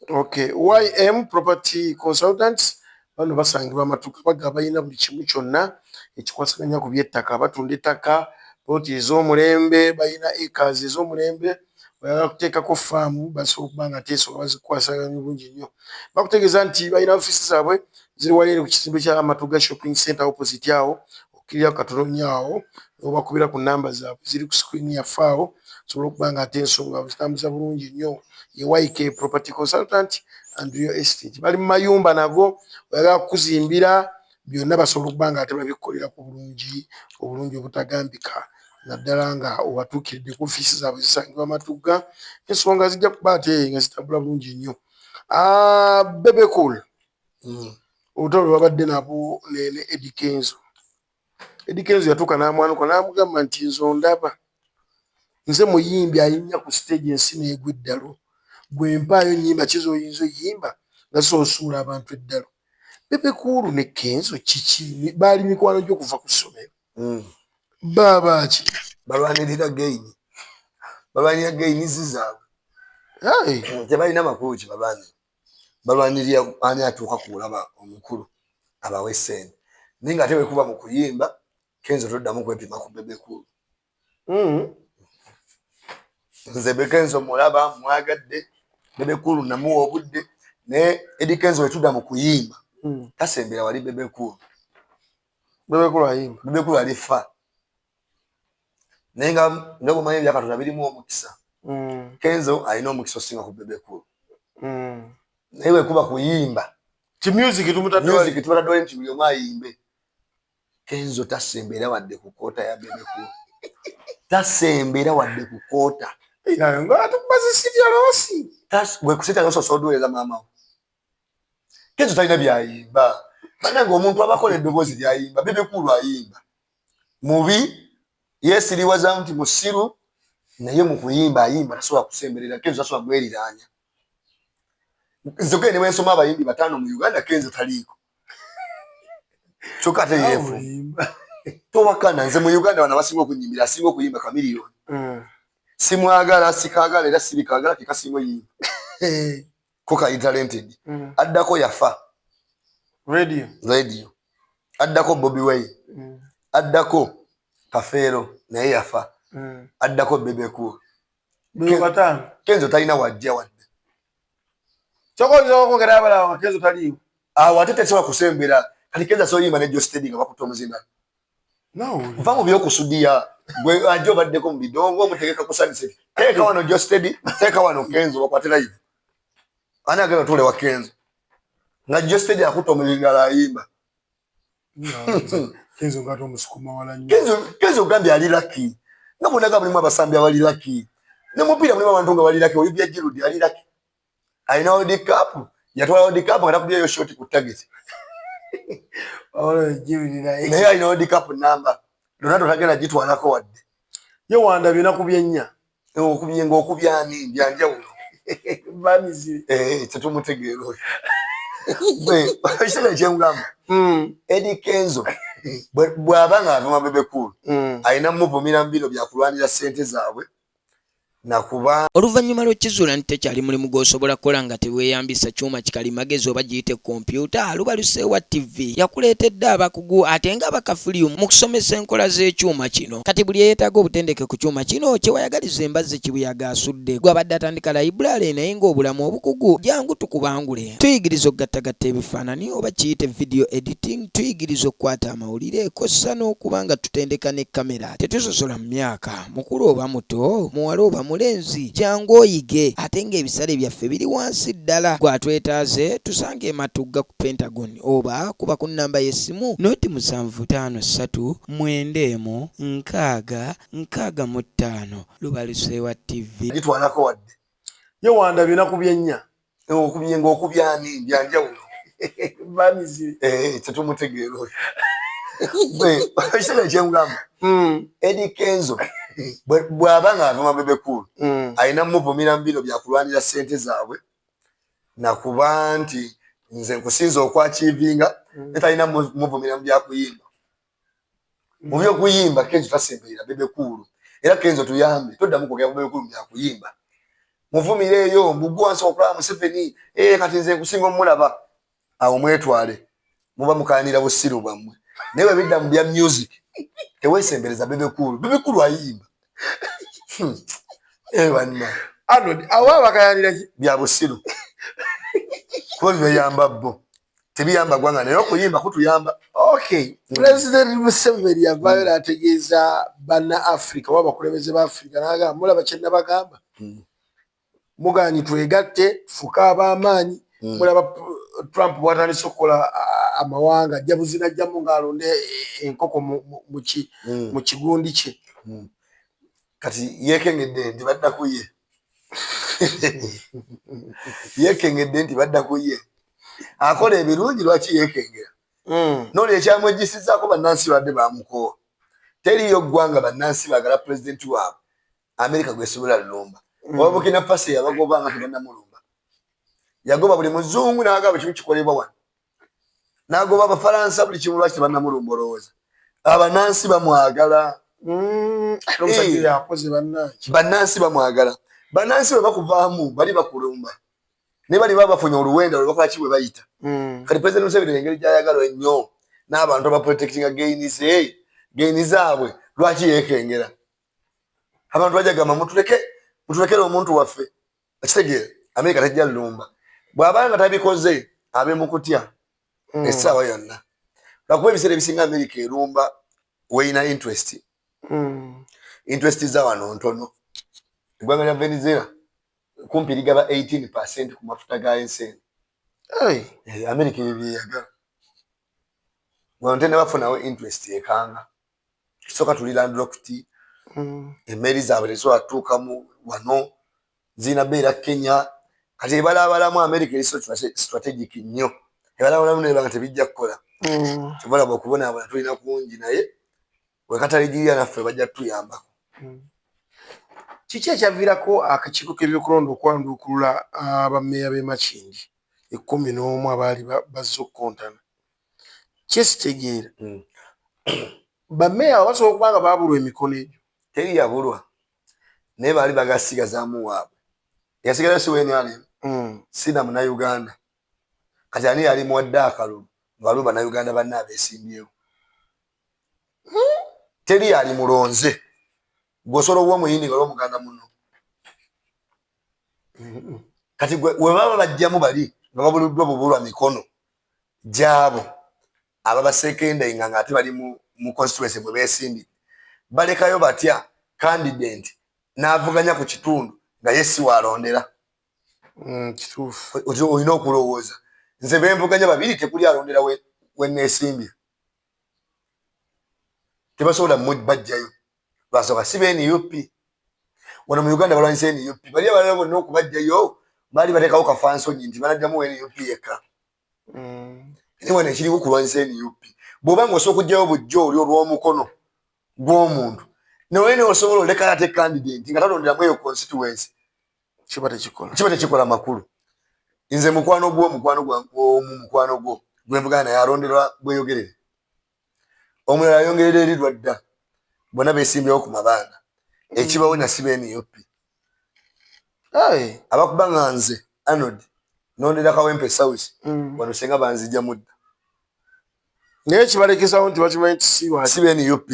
[SPEAKER 2] Okay, YM Property Consultants bano basangibwa amatuka baga balina buli kimu kyonna ekikwasaganya ku by'ettaka batunda ettaka ploti ez'omulembe balina acres ez'omulembe bayagala kuteekako faamu basobola okuba nga teesobola bazikwasaganya bulungi nnyo bakutegeeza nti balina ofiisi zaabwe ziri wali eri ku kizimbe kya Matuga Shopping Center opposite awo okkirira katono nnyo awo obakubira ku namba zaabwe ziri ku screen yaffe awo sobola okuba nga ate ensonga zitambuza bulungi nnyo ye YK Property Consultant and Real Estate bali mu mayumba nago oyagala kuzimbira byonna basobola okuba nga ate babikkolera ku bulungi obutagambika naddala nga owatuukiridde ku ofiisi zaabwe zisangibwa Matugga ensonga zijja kuba ate nga zitambula bulungi nnyo. Bebe Cool olutalo lwabadde nabo ne Eddie Kenzo. Eddie Kenzo yatuuka n'amwanuka n'amugamba nti nze ondaba nze muyimbi ayinya ku stage ensi n'egwa eddalo gwe mpaayo nnyimba kizoyinza oyimba nga zisoosuula abantu eddalo. Bebe Cool ne Kenzo kiki baali mikwano gy'okuva ku ssomero baba ki
[SPEAKER 1] balwanirira gaini zizaabwe tebalina makuuki balwanirira ani atuuka kulaba omukulu abawe ssente naye nga ate bwe kuba mu kuyimba Kenzo toddamu kwepima ku Bebe Cool. Nze Kenzo mulaba mwagadde Bebe Cool namuwa obudde naye Eddie Kenzo bwe tudda mu kuyimba tasembera wali Bebe Cool.
[SPEAKER 2] Bebe Cool ayimba
[SPEAKER 1] Bebe Cool alifa naye nga n'obumanyi ebyakatonda birimu omukisa. Kenzo alina omukisa osinga ku Bebe Cool. Naye bwe kuba kuyimba
[SPEAKER 2] ti music
[SPEAKER 1] tumutaddwali nti buli omu ayimbe. Kenzo tasembera wadde ku koota ya Bebe Cool. Tasembera wadde ku koota. Bwe kusita losi osobola maama wo. Kenzo talina byayimba. Bannange omuntu abakola eddoboozi lyayimba Bebe Cool ayimba. Mubi yeesiriwaza nti musiru naye mu kuyimba ayimba tasobola kusemberera. Kenzo tasobola gweriiraanya. Nzokere ne bwe nsoma abayimbi 5 mu Uganda Kenzo taliiko. Kyokka ate yeefu. Towakana nze mu Uganda bano abasinga okunyimbira asinga okuyimba Chameleone. Simwagala sikaagala era sibikaagala kikasinga oyimba. Ko ka talented. Addako yafa. Radio. Addako Bobby Wine. Addako Kafeero naye yafa. Addako Bebe Cool. Kenzo talina wajja wadde.
[SPEAKER 2] Chokoza okwogera abala Kenzo taliiwo.
[SPEAKER 1] Ate tesobola kusembera kati Kenzo asoyimba ne Joe Steady nga bakuta omuzina. Nva mu by'okusudiya gwe ajja obaddeko mu bidongo omutegeka ku sunset. Teeka wano Joe Steady, teeka wano Kenzo bakwate live. Ani agenda tule wa Kenzo. Nga Joe Steady akuta omulingala ayimba.
[SPEAKER 2] Kenzo ngato omusukuma wala nnyo.
[SPEAKER 1] Kenzo gambye ali lucky. Nga bonaga mulimu abasambi abali lucky. Ne mupira mulimu abantu nga bali lucky. Olivia Giroud ali lucky. Alina World Cup. Yatwala World Cup nga takubya yo shot ku target. Naye alina World Cup namba. Ronaldo tagenda gitwalako wadde.
[SPEAKER 2] Ye wanda binakubye nnya.
[SPEAKER 1] Okubye ng'okubya ani byanjawulo.
[SPEAKER 2] Bamizi.
[SPEAKER 1] Tetumutegeera oyo. Ekitala ekyengamba. Eddie Kenzo bw'aba ng'avuma Bebe Cool alina muvumira mu bino byakulwanira ssente zaabwe nakuba
[SPEAKER 5] oluvannyuma lw'ekizuula nti tekyali mulimu gw'osobola kukola nga teweeyambisa kyuma kikalimagezi oba giyite kompyuta. Lubaluseewa TV yakuleetedde abakugu ate nga bakafuliyumu mu kusomesa enkola z'ekyuma kino. Kati buli eyeetaaga obutendeke ku kyuma kino kyewayagaliza embazzi kibuyaga asudde gw'abadde atandika layibulale naye ng'obulamu obukugu jangu tukubangule. Tuyigiriza okugattagatta ebifaananyi oba kiyite video editing, tuyigiriza okukwata amawulire kossa n'okuba nga tutendeka ne kamera. Tetusosola mu myaka mukulu oba muto, muwala oba mulenzi, jangu oyige ate ng'ebisale byaffe biri wansi ddala. Gwatwetaaze tusange Matugga ku Pentagon oba kuba ku nnamba y'essimu 0753 Lubaluseewa TV.
[SPEAKER 1] gitwalako wadde.
[SPEAKER 2] Ye wanda binakubye nnya.
[SPEAKER 1] Okubye ng'okubya ani byanjawulo.
[SPEAKER 2] Bamizi.
[SPEAKER 1] Tetumutegeera oyo. Ekitala ekyengamba. Eddie Kenzo bw'aba ng'avuma Bebe Cool alina muvumira mu bino byakulwanira ssente zaabwe nakuba nti nze nkusinza okwakiivinga ne talina muvumira mu byakuyimba. Mu byokuyimba Kenzo tasemberera Bebe Cool era Kenzo tuyambe toddamu kwogera Bebe Cool mu byakuyimba. Muvumire eyo mbugwansi okulaba Museveni kati nze nkusinga omulaba awo mwetwale muba mukaanira busiru bwammwe naye bidda mu bya music teweesembereza Bebe Cool. Bebe Cool ayimba. Banna
[SPEAKER 2] awo abakayanira
[SPEAKER 1] bya busiru kuba bibeyamba bo tebiyamba gwanga naye okuyimba kutuyamba.
[SPEAKER 2] President Museveni yavaayo n'ategeeza banna Africa oba abakulembeze ba Africa n'agamba mulaba kye nabagamba mugaanyi twegatte fuka ab'amaanyi. Mulaba Trump bw'atandise okukola amawanga jabuzina jamu ngalonde enkoko mu kigundi kye
[SPEAKER 1] kati yekengedde nti badda kuye yekengedde nti badda kuye akola ebirungi lwaki yekengera noli ekyamwegisizaako bannansi badde bamukowa teriyo ggwanga bannansi baagala pulezidenti waabwe Amerika gwesobola lumba oba Burkina Faso yabagobanga tebannamulumba yagoba buli muzungu n'agaba kimu kikolebwa wano n'agoba Abafalansa buli kimu lwaki tebannamulumba olowooza abannansi bamwagala bannansi bamwagala bannansi bwe bakuvaamu bali bakulumba ne bali babafunye oluwenda lwe bakola ki bwe bayita kati pulezidenti Museveni engeri gy'ayagala ennyo n'abantu abaprotectinga gaini zaabwe lwaki yeekengera abantu bajagamba mutulekere omuntu waffe akitegeera Amerika tajja lumba bw'abanga nga tabikoze abe mu kutya essaawa yonna lwakuba ebiseera ebisinga Amerika erumba weeyina interest za wano ntono eggwanga lya Venezuela kumpi ligaba 18% ku mafuta ga ensenene Amerika ebyo byeyagala wano tene bafunawo interest ekanga kisooka tuli landlocked emmeri zaabwe tezisobola tuukamu wano zirina beera Kenya kati ebalaabalamu Amerika eri strategic nnyo ebalaabalamu naye banga tebijja kukola kyobalaba okubonaabona tulina kungi naye wekataligirira naffe bajja tutuyambako
[SPEAKER 2] kiki ekyaviirako akakiiko k'ebyokulonda okwanduukulula abammeeya b'e Makindye 11 abaali bazze okukontana kyesitegeera bammeeya basobola okuba nga baabulwa emikono egyo
[SPEAKER 1] teri yabulwa naye baali bagasigazaamu waabwe yasigala si wenyali sina munauganda kati ani yali muwadde akalulu waliwo bannayuganda banna abeesimbyewo teri yali mulonze gwosobola okuba omuyindi nga lwomuganda muno kati we baba bajjamu bali nga babuluddwa bubulwa mikono gyabo ababasekendayinga nga ate bali mu constituency mwe beesimbye balekayo batya candidate n'avuganya ku kitundu nga ye si walondera
[SPEAKER 2] kituufu
[SPEAKER 1] olina okulowooza nze bemvuganya babiri tekuli alondera weneesimbye tebasobola bajjayo lwasooka si beNUP wano mu Uganda balwanyisa NUP bali abalala bonna okubajjayo baali bateekawo kafansonyi nti banajjamu NUP yekka naye wano ekiriwo kulwanyisa NUP bw'oba nga osobola okugjayo bujjo oli olw'omukono gw'omuntu naye osobola olekayo ate candidate nga talonderamu eyo constituency
[SPEAKER 2] kiba
[SPEAKER 1] tekikola makulu nze mukwano gwo gwemvugana naye alonderwa bweyogerere omulala ayongerera eri lwadda bonna beesimbyewo ku mabanda ekibawo nasiba NUP abakuba nga nze Arnold nondera Kawempe South wano senga banzijja mudda
[SPEAKER 2] naye kibalekesawo nti bakimanyi nti
[SPEAKER 1] siba NUP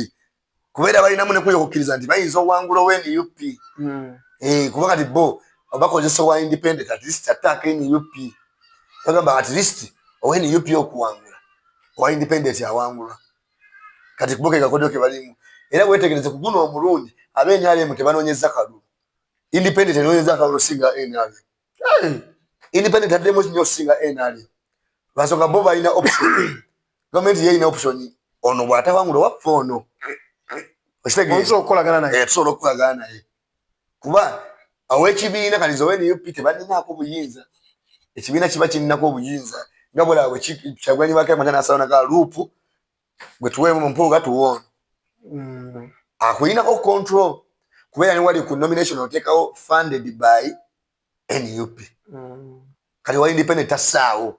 [SPEAKER 1] kubeera balinamu nekuyo okukkiriza nti bayinza owangula owa NUP kuba kati bo bakozesa owa independent at least attack NUP bagamba at least owa NUP okuwangula owa independent awangulwa kati kuboke kakodyo ke balimu era wetegereze ku guno omulundi ab'NRM tebanoonyeza kalulu independent enoonyeza kalulu singa NRM independent addemu nnyo singa NRM lwansonga bo balina option gavumenti yeyina option ono bw'atawangula waffe ono
[SPEAKER 2] oyinza okukolagana naye
[SPEAKER 1] tusobola okukolagana naye kuba aw'ekibiina kaliza owa NUP tebalinaako buyinza ekibiina kiba kirinako obuyinza nga bwolaba Kyagulanyi Bwakayima n'asalawo naga luupu gwe tuweemu mu mpuuga tuwoono akulinako control kubeera ne wali ku nomination oteekawo funded by NUP kati wa independent tassaawo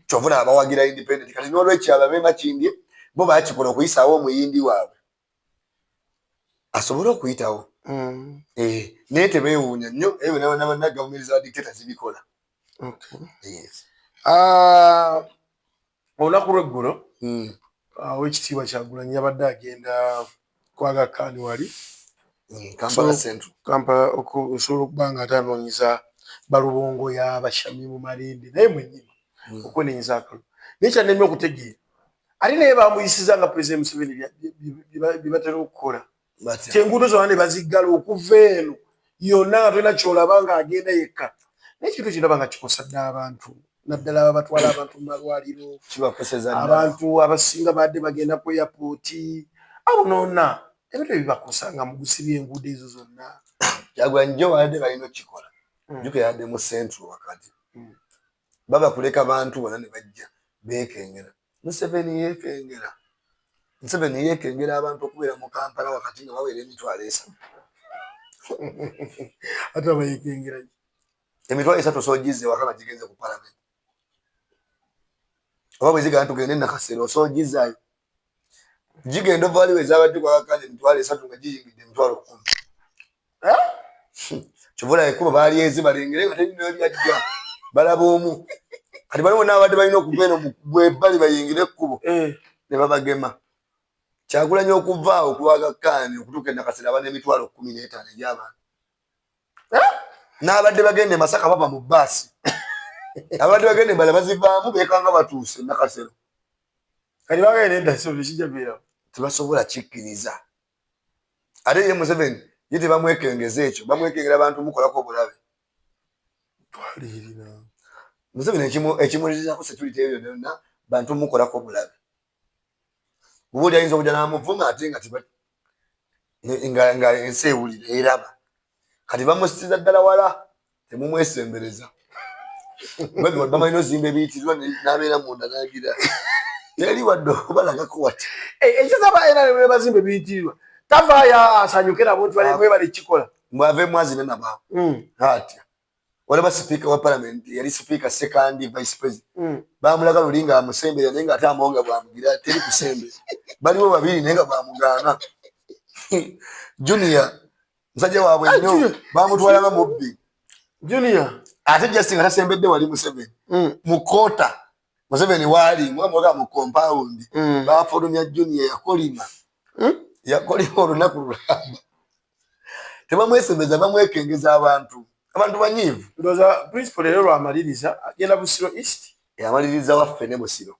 [SPEAKER 1] kyova olaba bawagira independent kati n'olwekyo abo ab'e Makindye bo bakikola okuyisaawo omuyindi waabwe asobole okuyitawo naye tebeewuunya nnyo eyo na gavumenti za dictator zibikola
[SPEAKER 2] olunaku lw'eggulo owekitiibwa Kyagulanyi yabadde agenda kwaga Khan wali Kampala okusobola okuba nga atanoonyeza balubongo y'abashami mu Malindi naye mwennyini okwenenyeza akalulu naye kyannema okutegeera ate naye bamuyisiza nga Pulezidenti Museveni bye batera okukola ti enguudo zonna ne baziggala okuva eno yonna nga tolina kyolaba ng'agenda yekka naye ekintu kiraba nga kikosadde abantu naddala abatwala abantu mu malwaliro abantu abasinga badde bagenda ku airport awo noona ebintu ebibakusanga mu gusibya enguudo ezo zonna
[SPEAKER 1] Kyagulanyi njo wadde balina okikola juke yadde mu central wakati baba kuleka abantu bonna ne bajja beekengera Museveni yeekengera abantu okubeera mu Kampala wakati nga bawera emitwalo 3
[SPEAKER 2] ate abayeekengera
[SPEAKER 1] emitwalo 3 soogize waka nga gigenze ku palamenti oba bwe zigana tugende Nakasero soogizayo gigenda ovaliwo ezabadde kwakakane emitwalo 3 nga giyingidde emitwalo 10 kyobola ekkubo balyezi balengere nga terinayo byajja balaba omu kati baliwo n'abadde balina okuva eno bwebbali bayingire ekkubo ne babagema Kyagulanyi okuvaawo okulwagakkaani okutuuka e Nakasero aba n'emitwalo 15 egy'abantu n'abadde bagenda e Masaka bava mu bbaasi abadde bagenda embala bazivaamu beekanga batuuse e Nakasero
[SPEAKER 2] kati bagenda endasiro tekijja beerawo
[SPEAKER 1] tebasobola kikkiriza ate ye Museveni ye tebamwekengeza ekyo bamwekengera abantu mukolako obulabe
[SPEAKER 2] twalirira
[SPEAKER 1] Museveni ekimulirizaako security ebyo byonna bantu mukolako obulabe buba oli ayinza okujja n'amuvuma ate nga ensi ewulira eraba kati bamusitiza ddala wala temumwesembereza bamalina ozimba ebiyitirirwa n'abeera munda n'agira teri wadde obalagako wati
[SPEAKER 2] ekizaba era ne bazimba ebiyitirirwa tavaayo asanyukira abantu bale kikola
[SPEAKER 1] mwave mwazina nabaawo atya olaba sipiika wa palamenti yali sipiika second vice president bamulaga luli nga amusembera naye nga ate amawonga bwamugira teri kusembera baliwo babiri naye nga bwamugaana Junior musajja waabwe nnyo bamutwalanga mubbi
[SPEAKER 2] Junior
[SPEAKER 1] ate Justin nga tasembedde wali Museveni mu koota Museveni waali mwamuwaga mu compound bafulumya Junior yakolima olunaku lulamba tebamwesembeza bamwekengeza abantu banyiivu
[SPEAKER 2] ndoza principal leero lwamaliriza agenda Busiro East
[SPEAKER 1] yamaliriza waffe ne Busiro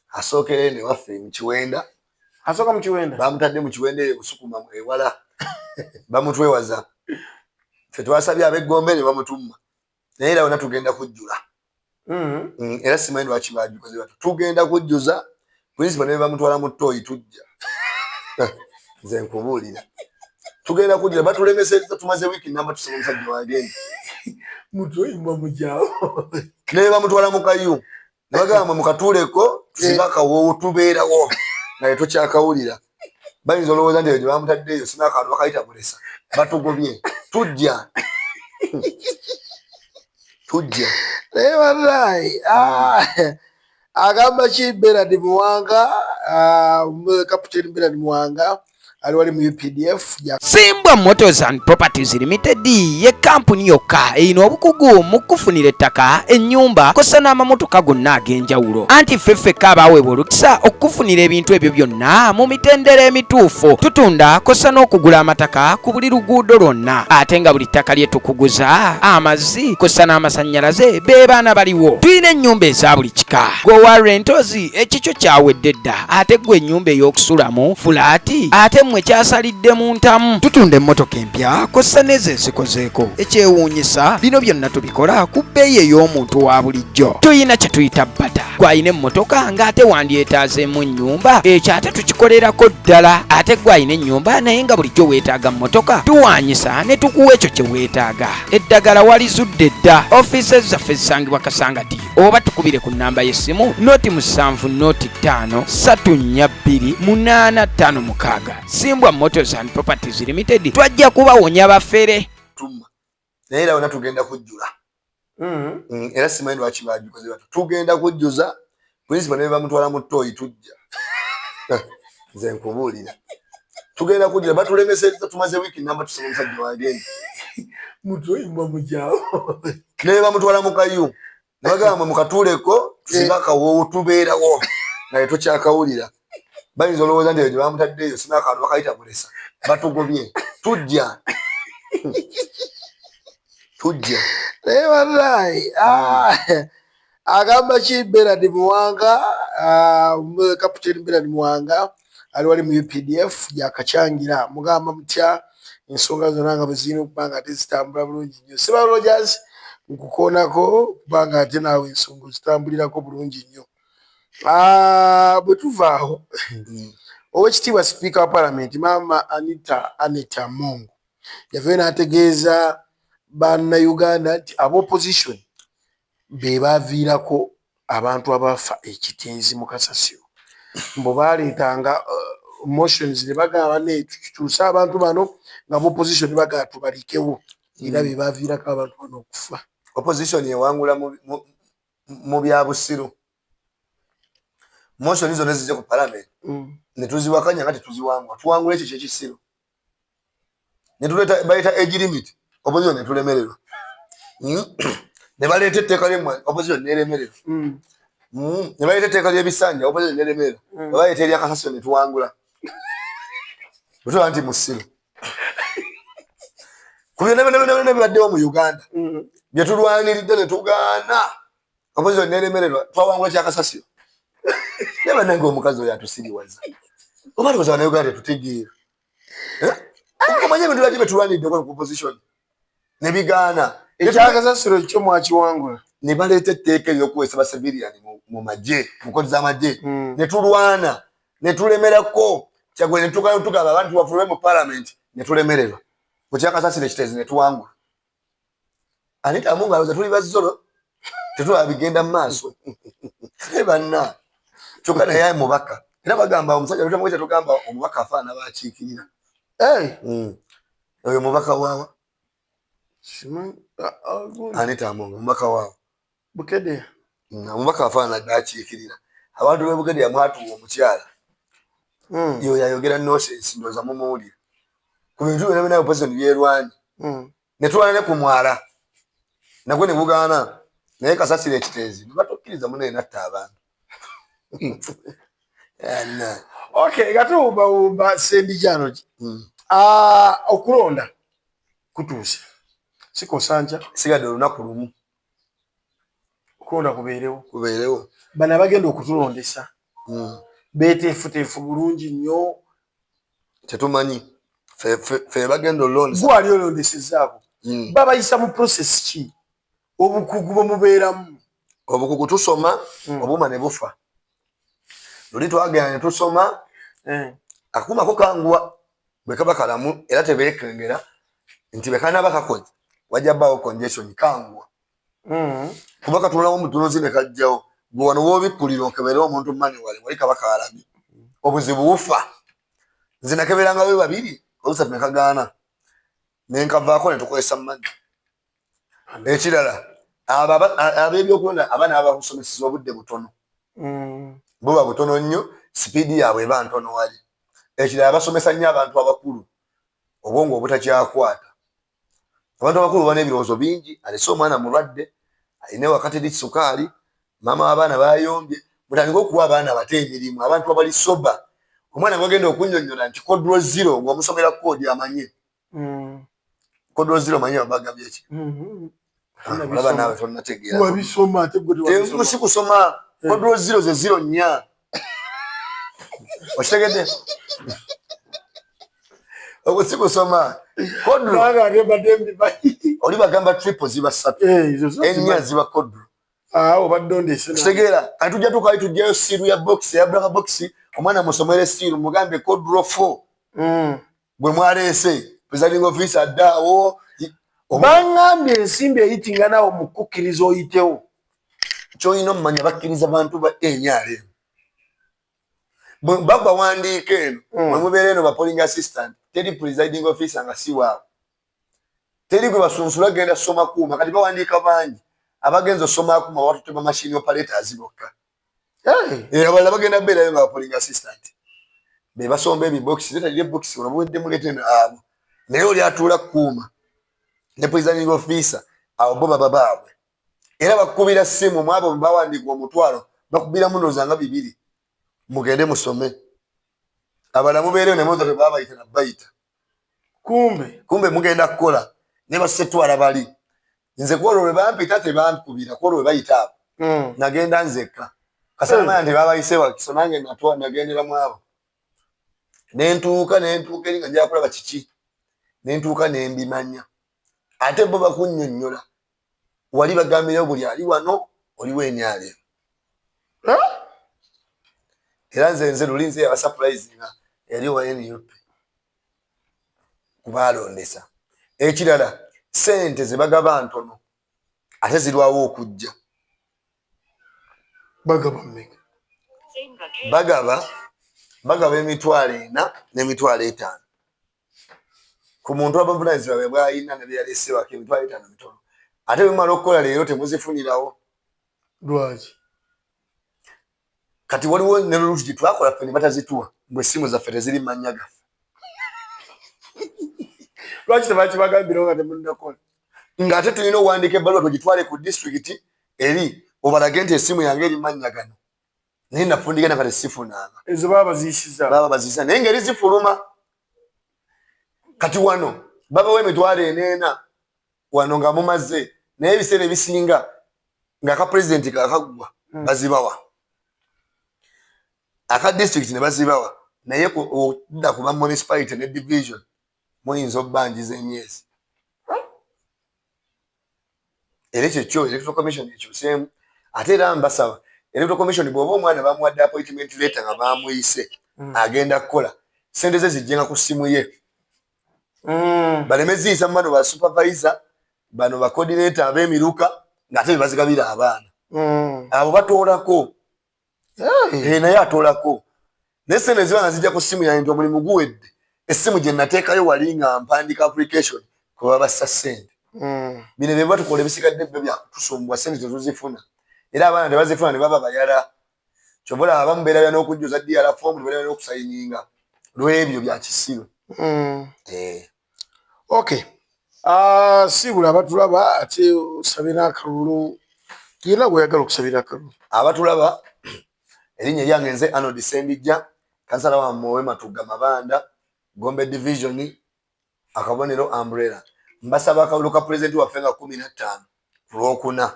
[SPEAKER 1] asookera ene waffe mu Kiwenda
[SPEAKER 2] asooka mu Kiwenda
[SPEAKER 1] bamutadde mu Kiwenda eyo Busukuma ewala bamutwewaza ffe twasabye ab'Egombe ne bamutuma naye era wonna tugenda kujjula era simanyi lwaki baagikoze batyo tugenda kujjuza principal ne bamutwala mu ttooyi tujja nze nkubuulira tugenda kujjula batulemeseza tumaze wiiki namba tusaba omusajja wagenda
[SPEAKER 2] mutoyimba mujaawo
[SPEAKER 1] ne bamutwala mu kayu ne bagamba mukatuuleko tusinga akawoowo tubeerawo naye tokyakawulira bayinza olowooza nti gye bamutaddeeyo sina akantu bakayita bulesa batugobye tujja
[SPEAKER 2] naye wallahi agamba ki Bernard Muwanga kapiteni Bernard Muwanga ali wali mu UPDF
[SPEAKER 5] Simbwa Motors and Properties Limited ye kampuni yokka eyina obukugu mu kufunira ettaka ennyumba kosa n'amamotoka gonna ag'enjawulo anti ffeffekka abaweebwa olukisa okufunira ebintu ebyo byonna mu mitendera emituufu tutunda kosa n'okugula amataka ku buli luguudo lwonna ate nga buli ttaka lye tukuguza amazzi kosa n'amasannyalaze be baana baliwo tulina ennyumba eza buli kika gwe wa rentals ekikyo kyawedde dda ate gwe ennyumba ey'okusulamu fulaati ate mmwe kyasalidde mu ntamu tutunda emmotoka empya kosa n'ezo ezikozeeko ekyewuunyisa bino byonna tubikola ku bbeeyi ey'omuntu wa bulijjo tuyina kye tuyita bata gw'ayina emmotoka ng'ate wandyetaazeemu ennyumba ekyo ate tukikolerako ddala ate gw'ayina ennyumba naye nga bulijjo weetaaga mmotoka tuwaanyisa ne tukuwa ekyo kye weetaaga eddagala walizudde dda ofiisi zaffe zisangibwa Kasangati oba tukubire ku nnamba y'essimu noti 7 noti 5 342 856 Simbwa Motors and Properties Limited twajja kubawonya bafere
[SPEAKER 1] naye era wonna tugenda kujjula era simanyi lwaki baagikoze batyo tugenda kujjuza principal ne bamutwala mu ttooyi tujja nze nkubuulira tugenda kujjula batulemeseza tumaze wiiki namba tusaba omusajja wagenda
[SPEAKER 2] mutoyimba mujaawo
[SPEAKER 1] ne bamutwala mu kayu ne bagamba mukatuuleko tusinga akawoowo tubeerawo naye tokyakawulira bayinza olowooza nti gye bamutaddeeyo sina akantu bakayita bulesa batugobye tujja
[SPEAKER 2] naye wallahi agamba ki Bernard Muwanga kapiteni Bernard Muwanga ali wali mu UPDF yakacyangira mugamba mutya ensonga zonna nga bwe zirina okuba nga tezitambula bulungi nnyo Seba Rogers nkukoonako kubanga ate naawe ensonga zitambulirako bulungi nnyo. Bwe tuvaawo Oweekitiibwa Sipiika wa Paalamenti Maama Anita Among yavayo n'ategeeza bannayuganda nti ab'opposition be baaviirako abantu abafa ekitenzi mu kasasiro. Mbo baaleetanga motions ne bagamba kituuse abantu bano nga b'opposition bagamba tubalikewo era be baaviirako abantu bano okufa.
[SPEAKER 1] Opposition yewangula mu bya busiru. Motion zonna zijja ku Parliament ne tuziwakanya nga tetuziwangula tuwangula ekyo kyekisiru ne tuleeta bayita age limit opposition ne tulemererwa ne baleeta etteeka ly'emmwanyi opposition neeremererwa ne baleeta etteeka ly'ebisanja opposition neeremererwa ne baleeta eryakasasiro ne tuwangula bwe nti musiru ku byonna bibaddewo mu Uganda bye tulwaniridde ne tugaana opposition neeremererwa twawangula kyakasasiro. Never nange omukazi oyo atusiriwaza. Oba tulowooza Bannayuganda tetutegeera. Okumanya ebintu byaki betulwanidde ku opposition ne bigaana.
[SPEAKER 2] Ekyakasasiro kyo mwakiwangula.
[SPEAKER 1] Ne baleeta etteeka ery'okuweesa basivilian mu magye, mu kkooti z'amagye. Ne tulwana, ne tulemerako. Kyagulanyi ne tugamba abantu bafulwe mu Parliament ne tulemererwa. Ku kyakasasiro ekitezi ne tuwangula. Anita Among alowooza tuli bazzolo tetulaba bigenda mu maaso. Banna kyokka naye mubaka era bagamba omusajja lutamwita tugamba omubaka afaana bakiikirira. Oyo mubaka waawa Anita Among omubaka waawa
[SPEAKER 2] Bukedde
[SPEAKER 1] omubaka afaana bakiikirira. Abantu b'e Bukedde yamwatuwa omukyala yo yayogera nonsense ndowooza mumuwulira ku bintu byonna byonna opposition byerwanye ne tulwana ne ku mwala nagwe ne bugaana naye kasasiro ekiteezi ne batukkiriza munaye natta abantu.
[SPEAKER 2] Okay, gatuwumbawumba Sendijano okulonda kutuuse sikosanja
[SPEAKER 1] sigadde olunaku lumu
[SPEAKER 2] okulonda kubeerewo bano abagenda okutulondesa beeteefuteefu bulungi nnyo
[SPEAKER 1] tetumanyi fe bagenda olonda
[SPEAKER 2] gwali olondesezzaako babayisa mu process ki obukugu bwe mubeeramu?
[SPEAKER 1] Obukugu tusoma obuma ne bufa. Luli twagenda ne tusoma akuumako kanguwa bwe kaba kalamu era tebeekengera nti bekana bakakoze wajja bbaawo congestion kanguwa kuba katulawo omutunuzi ne kajjawo gwe wano woobikkulira okeberewo omuntu mmani wali kaba kalabye obuzibu bufa. Nze nakeberanga be babiri olusatu ne kagaana ne nkavaako ne tukozesa mmadde. Ekirala ab'ebyokulonda abaana abasomeseza obudde butono buba butono nnyo sipiidi yaabwe eba ntono wali. Ekirala basomesa nnyo abantu abakulu obwongo obutakyakwata. Abantu abakulu bana ebirowoozo bingi alese omwana mulwadde alina wakati eri kisukaali maama w'abaana bayombye mutandika okuwa abaana abato emirimu abantu abali soba. Omwana gwagenda okunnyonnyola nti kodro zero ng'omusomera koodi amanye kodro zero manye babagambye eki olaba naawe tonnategeera
[SPEAKER 2] wabisoma ate gwe
[SPEAKER 1] si kusoma kodro zero ze zero nnya okitegedde ogwo si kusoma kodro oli bagamba triple ziba ssatu ennya ziba kodro kitegeera kati tujja tukali tujjayo siiru ya boxi ya black boxi omwana musomere siiru mugambe kodro 4 bwe mwaleese presiding officer addaawo
[SPEAKER 2] bangambye ensimbi eyitinga naawo mu kukkiriza oyitewo
[SPEAKER 1] kyolina omumanya bakkiriza bantu ba enyaale baba wandiika eno mwe mubeera eno ba polling assistant teri presiding officer nga si waawe teri gwe basunsula genda soma kuuma kati bawandiika bangi abagenza osoma akuma watutema machine operators bokka abalala bagenda beerayo nga ba polling assistant be basomba ebiboxi zetalire boxi ono muwedde muletene abo naye oli atuula kuuma ne presiding officer abo bo baba baabwe era bakubira simu mwabo bawandiika omutwalo bakubira munooza nga 2 mugende musome abala mubeereyo ne muza tebabayita nabayita kumbe mugenda kukola ne basetwala bali nze kwolwo lwe bampita tebankubira kwolwo lwe bayita abo nagenda nzekka kasalamanya nti babayise wakiso nange nagenderamu abo nentuuka eri nga njala kulaba kiki nentuuka nembimanya ate bo bakunnyonnyola wali bagambira buli ali wano oliwo enyale era nze lulinze ya surprise nga yali wa NUP kubalondesa ekirala sente ze bagaba ntono ate zirwawo okujja bagaba emitwalo 4 n'emitwalo 5 ku muntu abavunaanyizibwa bwayina ne byalesewako emitwalo 5 mitono ate bimala okukola leero temuzifunirawo
[SPEAKER 2] lwaki
[SPEAKER 1] kati waliwo ne luti twakola ffe ne batazituwa mbwe essimu zaffe teziri mannya gaffe
[SPEAKER 2] lwaki tebakibagambirawo nga temunakola
[SPEAKER 1] ng'ate tulina owandiika ebbaluwa tugitwale ku disitulikiti eri obalage nti essimu yange eri mannya gano naye nafundika nakati sifunanga
[SPEAKER 2] ezo baba baziisiza
[SPEAKER 1] naye ngeri zifuluma kati wano babawo emitwalo 4 wano nga mumaze naye ebiseera ebisinga ng'aka pulezidenti kakagwa bazibawa aka district ne bazibawa naye odda kuba municipality ne division muyinza obbanjiza emyezi era ekyo electoral commission ekyuseemu ate era mbasaba electoral commission bw'oba omwana bamuwadde appointment letter nga bamuyise agenda kukola sente ze zijjenga ku ssimu ye baleme ziyisa mu bano ba supervisor bano ba coordinator ab'emiruka ng'ate be bazigabira abaana abo batoolako naye atoolako naye sente ziba nga zijja ku ssimu yange nti omulimu guwedde essimu gye nateekayo wali nga mpandika application kuba bassa ssente bino bye batukola ebisigadde bbe byakutusumbwa sente tetuzifuna era abaana tebazifuna ne baba bayala kyobola abamu beerabya n'okujjuza DRA form ne beerabya n'okusayininga lw'ebyo bya kisibe
[SPEAKER 2] okay sibula abatulaba ate osabe n'akalulu yena gweyagala okusabira akalulu
[SPEAKER 1] abatulaba erinnya lyange nze Arnold Sendijja kansala wa Mowe Matuga Mabanda Gombe Division akabonero umbrella mbasaba akalulu ka president waffe nga 15 Lwokuna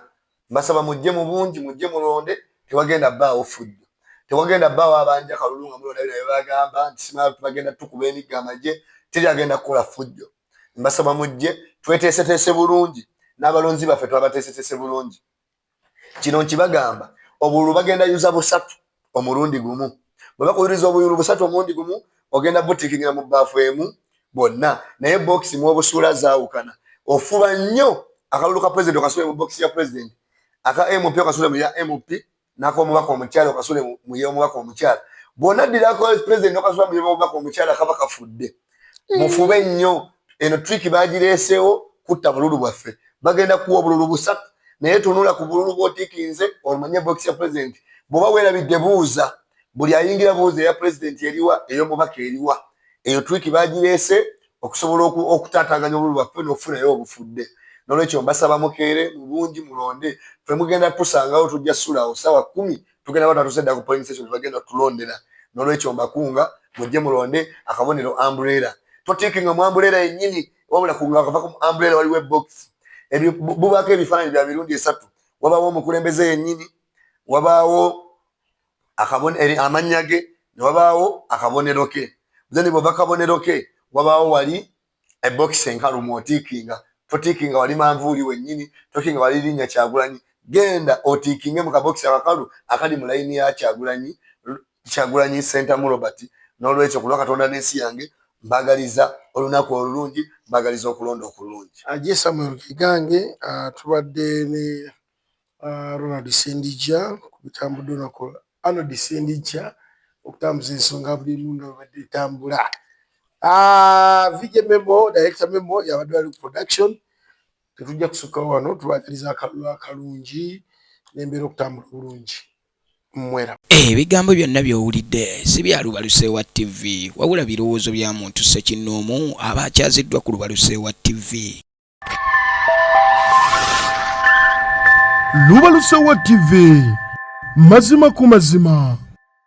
[SPEAKER 1] mbasaba mujje mu bungi mujje mulonde tewagenda bbaawo fujjo tewagenda bbaawo abanja akalulu nga mulonda bino bagamba nti simala tubagenda tukuba emigga amagye teri agenda kukola fujjo mbasaba mujje tweteeseteese bulungi n'abalonzi baffe twabateeseteese bulungi kino nkibagamba obululu bagenda yuza busatu omulundi gumu bwe bakuyiriza obuyulu busatu omulundi gumu ogenda butikingira mu bbaafu emu bonna naye bokisi mw'obusuula zaawukana ofuba nnyo akalulu ka president okasule mu bokisi ya president aka MP okasule mu ya MP n'ak'omubaka omukyala okasule mu y'omubaka omukyala bwonna ddirako president okasula mu y'omubaka omukyala kaba kafudde mufube nnyo eno trick bagireesewo kutta bululu bwaffe bagenda kuwa obululu busatu naye tunula ku bululu bw'otikinze omanye bokisi ya president bw'oba weerabidde buuza buli ayingira buuza eya president eriwa ey'omubaka eriwa eyo trick bagireese okusobola okutaataganya obululu bwaffe n'okufunayo obufudde nolwekyo mbasaba mukeere mu bungi mulonde ffe mugenda tusangawo tujja ssulawo ssaawa 10 tugenda batatusedda ku polling station tebagenda tulondera nolwekyo mbakunga mujje mulonde akabonero umbrella totikinga mu umbrella yennyini wabula kunga akava ku umbrella waliwo ebox bubaako ebifaananyi bya mirundi 3 wabaawo omukulembeze yennyini wabaawo amannya ge ne wabaawo akabonero ke then bw'oba kabonero ke wabaawo wali ebox enkalu mw'otikinga totikinga wali manvuuli wennyini totikinga wali linnya Kyagulanyi genda otikinge mu kabokisi akakalu akali mu layini ya Kyagulanyi Center mu Robert n'olwekyo kulwa Katonda n'ensi yange mbagaliza olunaku olulungi mbagaliza okulonda okulungi
[SPEAKER 2] Ajje Samuel Kigange tubadde ne Ronald Sendijja ku bitambudde nakola Arnold Sendijja okutambuza ensonga buli lundi obadde etambula VJ Memo director Memo yabadde ali production tetujja kusukkawo wano tubagaliza akalulu akalungi n'embeera okutambula bulungi mwera
[SPEAKER 5] ebigambo byonna by'owulidde si bya Lubaluseewa TV wabula birowoozo bya muntu ssekinnoomu aba akyaziddwa ku Lubaluseewa TV.
[SPEAKER 3] Lubaluseewa TV mazima ku mazima.